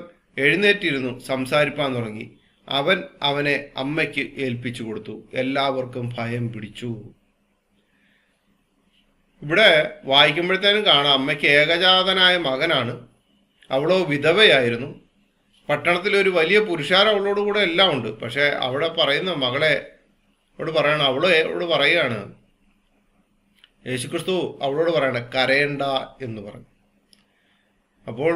എഴുന്നേറ്റിരുന്നു സംസാരിപ്പാൻ തുടങ്ങി. അവൻ അവനെ അമ്മയ്ക്ക് ഏൽപ്പിച്ചു കൊടുത്തു. എല്ലാവർക്കും ഭയം പിടിച്ചു. ഇവിടെ വായിക്കുമ്പോഴത്തേനും കാണാം, അമ്മയ്ക്ക് ഏകജാതനായ മകനാണ്, അവളോ വിധവയായിരുന്നു. പട്ടണത്തിലൊരു വലിയ പുരുഷാരം അവളോടുകൂടെ എല്ലാം ഉണ്ട്. പക്ഷെ അവിടെ പറയുന്ന മകളെ പറയണം, അവളോട് പറയുകയാണ്, യേശുക്രിസ്തു അവളോട് പറയണ കരയണ്ട എന്ന് പറഞ്ഞു. അപ്പോൾ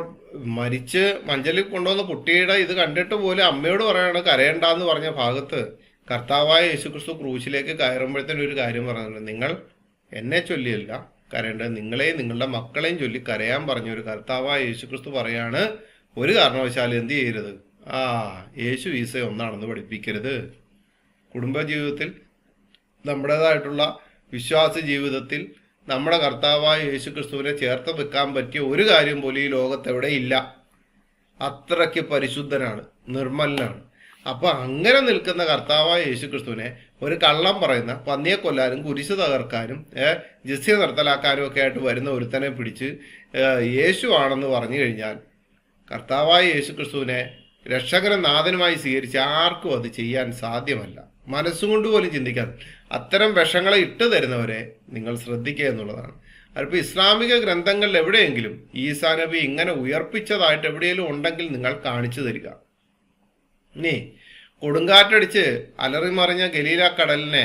മരിച്ച് മഞ്ചലിൽ കൊണ്ടുവന്ന കുട്ടിയുടെ ഇത് കണ്ടിട്ട് പോലും അമ്മയോട് പറയാണ് കരയണ്ട എന്ന് പറഞ്ഞ ഭാഗത്ത് കർത്താവായ യേശുക്രിസ്തു ക്രൂശിലേക്ക് കയറുമ്പോഴത്തേനും ഒരു കാര്യം പറഞ്ഞിട്ടുണ്ട്. നിങ്ങൾ എന്നെ ചൊല്ലിയല്ല കരയേണ്ടത്, നിങ്ങളെയും നിങ്ങളുടെ മക്കളെയും ചൊല്ലി കരയാൻ പറഞ്ഞ ഒരു കർത്താവായ യേശുക്രിസ്തു പറയാണ്, ഒരു കാരണവശാലും എന്ത് ചെയ്യരുത്, യേശു ഈസ ഒന്നാണെന്ന് പഠിപ്പിക്കരുത്. കുടുംബജീവിതത്തിൽ, നമ്മുടേതായിട്ടുള്ള വിശ്വാസ ജീവിതത്തിൽ നമ്മുടെ കർത്താവായ യേശുക്രിസ്തുവിനെ ചേർത്ത് വെക്കാൻ പറ്റിയ ഒരു കാര്യം പോലും ഈ ലോകത്തെവിടെ ഇല്ല. അത്രയ്ക്ക് പരിശുദ്ധനാണ്, നിർമ്മലനാണ്. അപ്പൊ അങ്ങനെ നിൽക്കുന്ന കർത്താവായ യേശുക്രിസ്തുവിനെ ഒരു കള്ളം പറയുന്ന, പന്നിയെ കൊല്ലാനും കുരിശ് തകർക്കാനും ജിസ്യ നിർത്തലാക്കാനും ഒക്കെ ആയിട്ട് വരുന്ന ഒരുത്തനെ പിടിച്ച് യേശു ആണെന്ന് പറഞ്ഞു കഴിഞ്ഞാൽ കർത്താവായ യേശുക്രിസ്തുവിനെ രക്ഷകനും നാഥനുമായി സ്വീകരിച്ച് ആർക്കും അത് ചെയ്യാൻ സാധ്യമല്ല. മനസ്സുകൊണ്ട് പോലും ചിന്തിക്കാൻ അത്തരം വിഷങ്ങളെ ഇട്ട് തരുന്നവരെ നിങ്ങൾ ശ്രദ്ധിക്കുക എന്നുള്ളതാണ്. അതിപ്പോൾ ഇസ്ലാമിക ഗ്രന്ഥങ്ങളിൽ എവിടെയെങ്കിലും ഈസാ നബി ഇങ്ങനെ ഉയർപ്പിച്ചതായിട്ട് എവിടെയെങ്കിലും ഉണ്ടെങ്കിൽ നിങ്ങൾ കാണിച്ചു തരിക. ഇനി കൊടുങ്കാറ്റടിച്ച് അലറിമറിഞ്ഞ ഗലീല കടലിനെ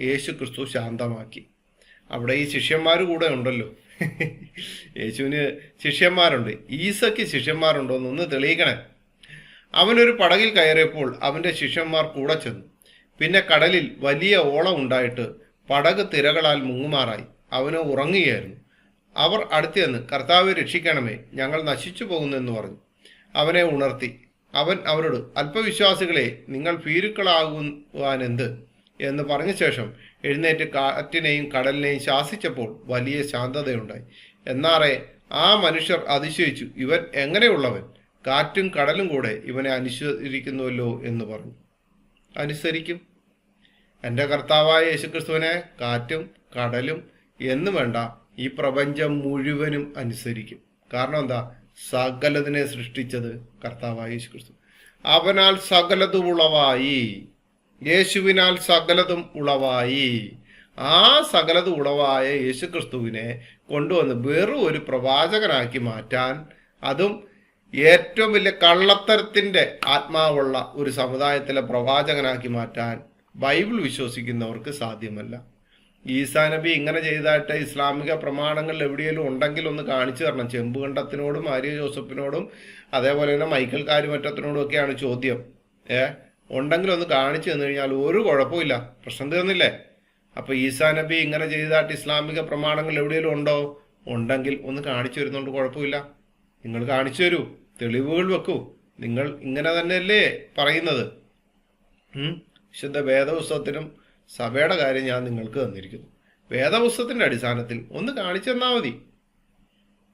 യേശു ക്രിസ്തു ശാന്തമാക്കി. അവിടെ ഈ ശിഷ്യന്മാർ കൂടെ ഉണ്ടല്ലോ. യേശുവിന് ശിഷ്യന്മാരുണ്ട്. ഈസയ്ക്ക് ശിഷ്യന്മാരുണ്ടോ എന്നൊന്ന് തെളിയിക്കണേ. അവനൊരു പടകിൽ കയറിയപ്പോൾ അവൻ്റെ ശിഷ്യന്മാർ കൂടെ ചെന്നു. പിന്നെ കടലിൽ വലിയ ഓളം ഉണ്ടായിട്ട് പടക് തിരകളാൽ മുങ്ങുമാറായി. അവന് ഉറങ്ങുകയായിരുന്നു. അവർ അടുത്ത് ചെന്ന്, കർത്താവെ രക്ഷിക്കണമേ, ഞങ്ങൾ നശിച്ചു പോകുന്നെന്ന് പറഞ്ഞു. അവനെ ഉണർത്തി. അവൻ അവരോട്, അല്പവിശ്വാസികളെ, നിങ്ങൾ ഭീരുക്കളാകുവാനെന്ത് എന്ന് പറഞ്ഞ ശേഷം എഴുന്നേറ്റ് കാറ്റിനെയും കടലിനെയും ശാസിച്ചപ്പോൾ വലിയ ശാന്തതയുണ്ടായി. എന്നാറേ ആ മനുഷ്യർ അതിശയിച്ചു, ഇവൻ എങ്ങനെയുള്ളവൻ, കാറ്റും കടലും കൂടെ ഇവനെ അനുസരിക്കുന്നുവല്ലോ എന്ന് പറഞ്ഞു. അനുസരിക്കും. എൻ്റെ കർത്താവായ യേശുക്രിസ്തുവിനെ കാറ്റും കടലും എന്ന് വേണ്ട, ഈ പ്രപഞ്ചം മുഴുവനും അനുസരിക്കും. കാരണം എന്താ? സകലതിനെ സൃഷ്ടിച്ചത് കർത്താവായ യേശുക്രിസ്തു. അവനാൽ സകലതും ഉളവായി. യേശുവിനാൽ സകലതും ഉളവായി. ആ സകലതും ഉളവായ യേശുക്രിസ്തുവിനെ കൊണ്ടുവന്ന് വെറും ഒരു പ്രവാചകനാക്കി മാറ്റാൻ, അതും ഏറ്റവും വലിയ കള്ളത്തരത്തിന്റെ ആത്മാവുള്ള ഒരു സമുദായത്തിലെ പ്രവാചകനാക്കി മാറ്റാൻ ബൈബിൾ വിശ്വസിക്കുന്നവർക്ക് സാധ്യമല്ല. ഈസാ നബി ഇങ്ങനെ ചെയ്തതായിട്ട് ഇസ്ലാമിക പ്രമാണങ്ങളിൽ എവിടെയെങ്കിലും ഉണ്ടെങ്കിൽ ഒന്ന് കാണിച്ചു തരണം. ചെമ്പുകണ്ടത്തിനോടും മാരിയ ജോസഫിനോടും അതേപോലെ തന്നെ മൈക്കൽ കാരുമറ്റത്തിനോടും ഒക്കെയാണ് ചോദ്യം. ഉണ്ടെങ്കിൽ ഒന്ന് കാണിച്ചു തന്നു കഴിഞ്ഞാൽ ഒരു കുഴപ്പമില്ല, പ്രശ്നം തീർന്നില്ലേ? അപ്പൊ ഈസാ നബി ഇങ്ങനെ ചെയ്തതായിട്ട് ഇസ്ലാമിക പ്രമാണങ്ങൾ എവിടെയെങ്കിലും ഉണ്ടോ? ഉണ്ടെങ്കിൽ ഒന്ന് കാണിച്ചു തരുന്നുണ്ട്, കുഴപ്പമില്ല. നിങ്ങൾ കാണിച്ചു തരൂ, തെളിവുകൾ വെക്കൂ. നിങ്ങൾ ഇങ്ങനെ തന്നെയല്ലേ പറയുന്നത്? വിശുദ്ധ വേദപുസ്തകത്തിനും സഭയുടെ കാര്യം ഞാൻ നിങ്ങൾക്ക് തന്നിരിക്കുന്നു. വേദപുസ്തകത്തിന്റെ അടിസ്ഥാനത്തിൽ ഒന്ന് കാണിച്ചു തന്നാൽ മതി.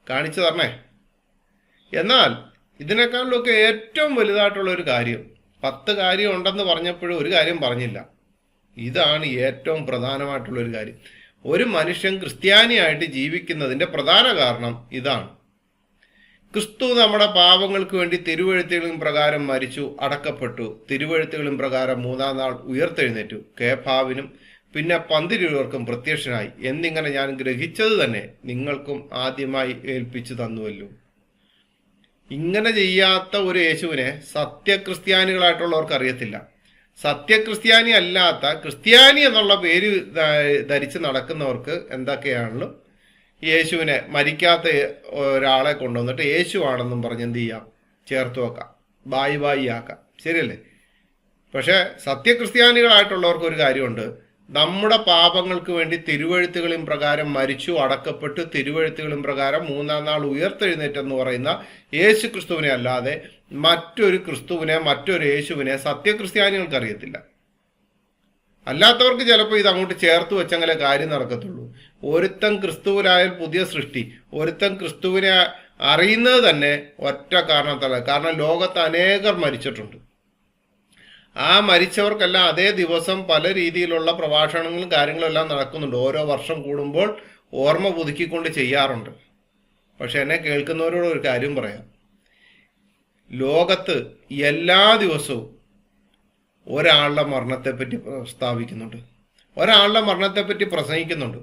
കാണിച്ചു തരണേ. എന്നാൽ ഇതിനേക്കാളിലൊക്കെ ഏറ്റവും വലുതായിട്ടുള്ള ഒരു കാര്യം, 10 കാര്യം ഉണ്ടെന്ന് പറഞ്ഞപ്പോഴും ഒരു കാര്യം പറഞ്ഞില്ല. ഇതാണ് ഏറ്റവും പ്രധാനമായിട്ടുള്ളൊരു കാര്യം. ഒരു മനുഷ്യൻ ക്രിസ്ത്യാനിയായിട്ട് ജീവിക്കുന്നതിൻ്റെ പ്രധാന കാരണം ഇതാണ്. ക്രിസ്തു നമ്മുടെ പാപങ്ങൾക്ക് വേണ്ടി തിരുവെഴുത്തുകളും പ്രകാരം മരിച്ചു, അടക്കപ്പെട്ടു. തിരുവെഴുത്തുകളും പ്രകാരം 3-ാം നാൾ ഉയർത്തെഴുന്നേറ്റു. കേഫാവിനും പിന്നെ 12 പ്രത്യക്ഷനായി എന്നിങ്ങനെ ഞാൻ ഗ്രഹിച്ചത് തന്നെ നിങ്ങൾക്കും ആദ്യമായി ഏൽപ്പിച്ചു തന്നുവല്ലോ. ഇങ്ങനെ ചെയ്യാത്ത ഒരു യേശുവിനെ സത്യക്രിസ്ത്യാനികളായിട്ടുള്ളവർക്ക് അറിയത്തില്ല. സത്യക്രിസ്ത്യാനി അല്ലാത്ത ക്രിസ്ത്യാനി എന്നുള്ള പേര് ധരിച്ച് നടക്കുന്നവർക്ക് എന്തൊക്കെയാണല്ലോ യേശുവിനെ മരിക്കാത്ത ഒരാളെ കൊണ്ടുവന്നിട്ട് യേശുവാണെന്നും പറഞ്ഞ് എന്ത് ചെയ്യാം? ചേർത്ത് വെക്കാം, ബായി ആക്കാം. ശരിയല്ലേ? പക്ഷെ സത്യക്രിസ്ത്യാനികളായിട്ടുള്ളവർക്ക് ഒരു കാര്യമുണ്ട്. നമ്മുടെ പാപങ്ങൾക്ക് വേണ്ടി തിരുവെഴുത്തുകളും പ്രകാരം മരിച്ചു, അടക്കപ്പെട്ട് തിരുവെഴുത്തുകളും പ്രകാരം 3-ാം നാൾ ഉയർത്തെഴുന്നേറ്റെന്ന് പറയുന്ന യേശു ക്രിസ്തുവിനെ അല്ലാതെ മറ്റൊരു ക്രിസ്തുവിനെ, മറ്റൊരു യേശുവിനെ സത്യക്രിസ്ത്യാനികൾക്ക് അറിയത്തില്ല. അല്ലാത്തവർക്ക് ചിലപ്പോൾ ഇത് അങ്ങോട്ട് ചേർത്ത് വെച്ചെങ്കിലേ കാര്യം നടക്കത്തുള്ളൂ. ഒരുത്തൻ ക്രിസ്തുവിനായാൽ പുതിയ സൃഷ്ടി. ഒരുത്തൻ ക്രിസ്തുവിനെ അറിയുന്നത് തന്നെ ഒറ്റ കാരണത്താല. കാരണം ലോകത്ത് അനേകർ മരിച്ചിട്ടുണ്ട്. ആ മരിച്ചവർക്കെല്ലാം അതേ ദിവസം പല രീതിയിലുള്ള പ്രഭാഷണങ്ങളും കാര്യങ്ങളും എല്ലാം നടക്കുന്നുണ്ട്. ഓരോ വർഷം കൂടുമ്പോൾ ഓർമ്മ പുതുക്കിക്കൊണ്ട് ചെയ്യാറുണ്ട്. പക്ഷെ എന്നെ കേൾക്കുന്നവരോട് ഒരു കാര്യം പറയാം. ലോകത്ത് എല്ലാ ദിവസവും ഒരാളുടെ മരണത്തെപ്പറ്റി പ്രസ്താവിക്കുന്നുണ്ട്, ഒരാളുടെ മരണത്തെപ്പറ്റി പ്രസംഗിക്കുന്നുണ്ട്,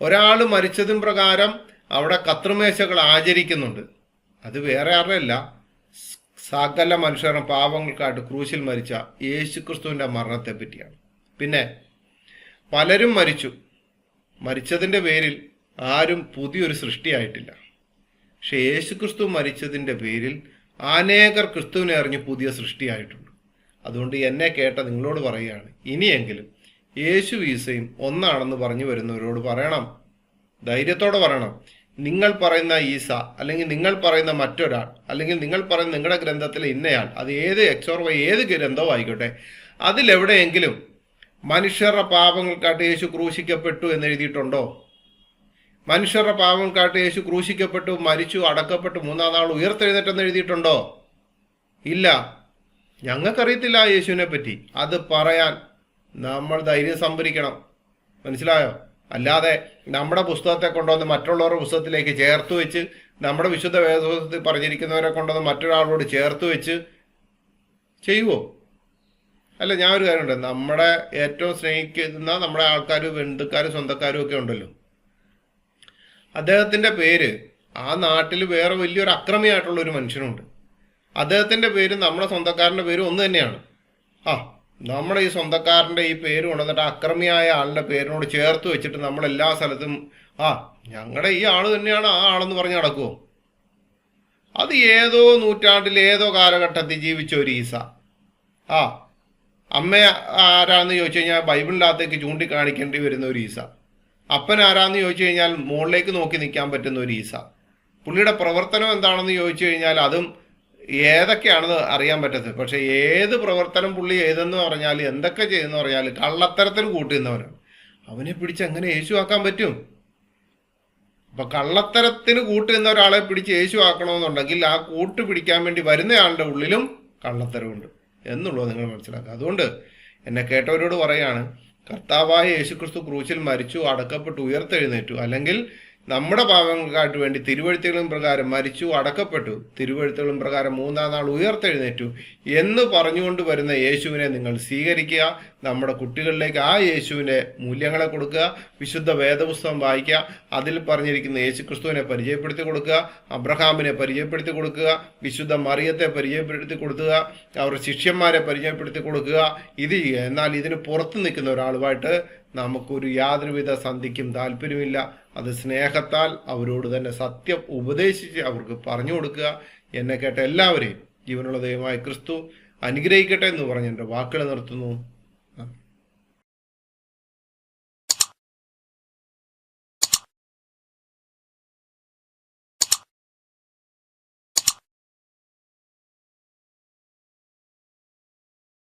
ഒരാൾ മരിച്ചതും പ്രകാരം അവിടെ കത്രിമേശകൾ ആചരിക്കുന്നുണ്ട്. അത് വേറെ ആരുടെയല്ല, സകല മനുഷ്യരുടെ പാപങ്ങൾക്കായിട്ട് ക്രൂശിൽ മരിച്ച യേശുക്രിസ്തുവിൻ്റെ മരണത്തെ പറ്റിയാണ്. പിന്നെ പലരും മരിച്ചതിൻ്റെ പേരിൽ ആരും പുതിയൊരു സൃഷ്ടിയായിട്ടില്ല. പക്ഷെ യേശുക്രിസ്തു മരിച്ചതിൻ്റെ പേരിൽ അനേകർ ക്രിസ്തുവിനെ അറിഞ്ഞ് പുതിയ സൃഷ്ടിയായിട്ടുണ്ട്. അതുകൊണ്ട് എന്നെ കേട്ട നിങ്ങളോട് പറയുകയാണ്, ഇനിയെങ്കിലും യേശു ഈസയും ഒന്നാണെന്ന് പറഞ്ഞു വരുന്നവരോട് പറയണം, ധൈര്യത്തോടെ പറയണം, നിങ്ങൾ പറയുന്ന ഈസ അല്ലെങ്കിൽ നിങ്ങൾ പറയുന്ന മറ്റൊരാൾ അല്ലെങ്കിൽ നിങ്ങൾ പറയുന്ന നിങ്ങളുടെ ഗ്രന്ഥത്തിലെ ഇന്നയാൾ, അത് ഏത് എക്സോർവ ഏത് ഗ്രന്ഥവും ആയിക്കോട്ടെ, അതിലെവിടെയെങ്കിലും മനുഷ്യരുടെ പാപങ്ങൾക്കായിട്ട് യേശു ക്രൂശിക്കപ്പെട്ടു എന്ന് എഴുതിയിട്ടുണ്ടോ? മനുഷ്യരുടെ പാപങ്ങൾക്കായിട്ട് യേശു ക്രൂശിക്കപ്പെട്ടു, മരിച്ചു, അടക്കപ്പെട്ടു, 3-ാം നാൾ ഉയർത്തെഴുന്നേറ്റെന്ന് എഴുതിയിട്ടുണ്ടോ? ഇല്ല. ഞങ്ങൾക്കറിയത്തില്ല യേശുവിനെ പറ്റി. അത് പറയാൻ നമ്മൾ ധൈര്യം സംഭരിക്കണം. മനസ്സിലായോ? അല്ലാതെ നമ്മുടെ പുസ്തകത്തെ കൊണ്ടുവന്ന് മറ്റുള്ളവരുടെ പുസ്തകത്തിലേക്ക് ചേർത്ത് വെച്ച്, നമ്മുടെ വിശുദ്ധ വേദപുസ്തകത്തിൽ പറഞ്ഞിരിക്കുന്നവരെ കൊണ്ടുവന്ന് മറ്റൊരാളോട് ചേർത്ത് വെച്ച് ചെയ്യുമോ? അല്ല, ഞാൻ ഒരു കാര്യമുണ്ട്, നമ്മുടെ ഏറ്റവും സ്നേഹിക്കുന്ന നമ്മുടെ ആൾക്കാരും ബന്ധുക്കാരും സ്വന്തക്കാരും ഒക്കെ ഉണ്ടല്ലോ, അദ്ദേഹത്തിൻ്റെ പേര് ആ നാട്ടിൽ വേറെ വലിയൊരു അക്രമിയായിട്ടുള്ള ഒരു മനുഷ്യനുണ്ട്. അദ്ദേഹത്തിൻ്റെ പേര് നമ്മുടെ സ്വന്തക്കാരൻ്റെ പേര് ഒന്ന് തന്നെയാണ്. നമ്മുടെ ഈ സ്വന്തക്കാരൻ്റെ ഈ പേര് കൊണ്ടുവന്നിട്ട് അക്രമിയായ ആളുടെ പേരിനോട് ചേർത്ത് വെച്ചിട്ട് നമ്മൾ എല്ലാ സ്ഥലത്തും ഞങ്ങളുടെ ഈ ആള് തന്നെയാണ് ആ ആളെന്ന് പറഞ്ഞ് നടക്കുമോ? അത് ഏതോ നൂറ്റാണ്ടിൽ ഏതോ കാലഘട്ടത്തിൽ ജീവിച്ച ഒരു ഈസ. അമ്മ ആരാന്ന് ചോദിച്ചു കഴിഞ്ഞാൽ ബൈബിളിനകത്തേക്ക് ചൂണ്ടിക്കാണിക്കേണ്ടി വരുന്ന ഒരു ഈസ. അപ്പൻ ആരാന്ന് ചോദിച്ചു കഴിഞ്ഞാൽ മുകളിലേക്ക് നോക്കി നിൽക്കാൻ പറ്റുന്ന ഒരു ഈസ. പുള്ളിയുടെ പ്രവർത്തനം എന്താണെന്ന് ചോദിച്ചു കഴിഞ്ഞാൽ അതും ഏതൊക്കെയാണെന്ന് അറിയാൻ പറ്റത്തില്ല. പക്ഷെ ഏത് പ്രവർത്തനം പുള്ളി ഏതെന്ന് പറഞ്ഞാൽ എന്തൊക്കെ ചെയ്യുന്ന പറഞ്ഞാൽ കള്ളത്തരത്തിന് കൂട്ടുന്നവനാണ്. അവനെ പിടിച്ച് എങ്ങനെ യേശു ആക്കാൻ പറ്റും? അപ്പൊ കള്ളത്തരത്തിന് കൂട്ടുന്ന ഒരാളെ പിടിച്ച് യേശു ആക്കണമെന്നുണ്ടെങ്കിൽ ആ കൂട്ട് പിടിക്കാൻ വേണ്ടി വരുന്നയാളുടെ ഉള്ളിലും കള്ളത്തരമുണ്ട് എന്നുള്ളത് നിങ്ങൾ മനസ്സിലാക്കുക. അതുകൊണ്ട് എന്നെ കേട്ടവരോട് പറയാണ്, കർത്താവായ യേശുക്രിസ്തു ക്രൂശിൽ മരിച്ചു, അടക്കപ്പെട്ടു, ഉയർത്തെഴുന്നേറ്റു, അല്ലെങ്കിൽ നമ്മുടെ പാപങ്ങൾക്കായിട്ട് വേണ്ടി തിരുവഴുത്തുകളും പ്രകാരം മരിച്ചു, അടക്കപ്പെട്ടു, തിരുവഴുത്തുകളും പ്രകാരം മൂന്നാം നാൾ ഉയർത്തെഴുന്നേറ്റു എന്ന് പറഞ്ഞുകൊണ്ട് വരുന്ന യേശുവിനെ നിങ്ങൾ സ്വീകരിക്കുക. നമ്മുടെ കുട്ടികളിലേക്ക് ആ യേശുവിൻ്റെ മൂല്യങ്ങളെ കൊടുക്കുക. വിശുദ്ധ വേദപുസ്തകം വായിക്കുക. അതിൽ പറഞ്ഞിരിക്കുന്ന യേശുക്രിസ്തുവിനെ പരിചയപ്പെടുത്തി കൊടുക്കുക. അബ്രഹാമിനെ പരിചയപ്പെടുത്തി കൊടുക്കുക. വിശുദ്ധ മറിയത്തെ പരിചയപ്പെടുത്തി കൊടുക്കുക. അവരുടെ ശിഷ്യന്മാരെ പരിചയപ്പെടുത്തി കൊടുക്കുക. എന്നാൽ ഇതിന് പുറത്ത് നിൽക്കുന്ന ഒരാളുമായിട്ട് നമുക്കൊരു യാതൊരുവിധ സന്ധിക്കും താല്പര്യമില്ല. അത് സ്നേഹത്താൽ അവരോട് തന്നെ സത്യം ഉപദേശിച്ച് അവർക്ക് പറഞ്ഞു കൊടുക്കുക. എന്നെ കേട്ട എല്ലാവരെയും ജീവനുള്ള ദൈവമായ ക്രിസ്തു അനുഗ്രഹിക്കട്ടെ എന്ന് പറഞ്ഞ് എൻ്റെ വാക്കുകൾ നിർത്തുന്നു.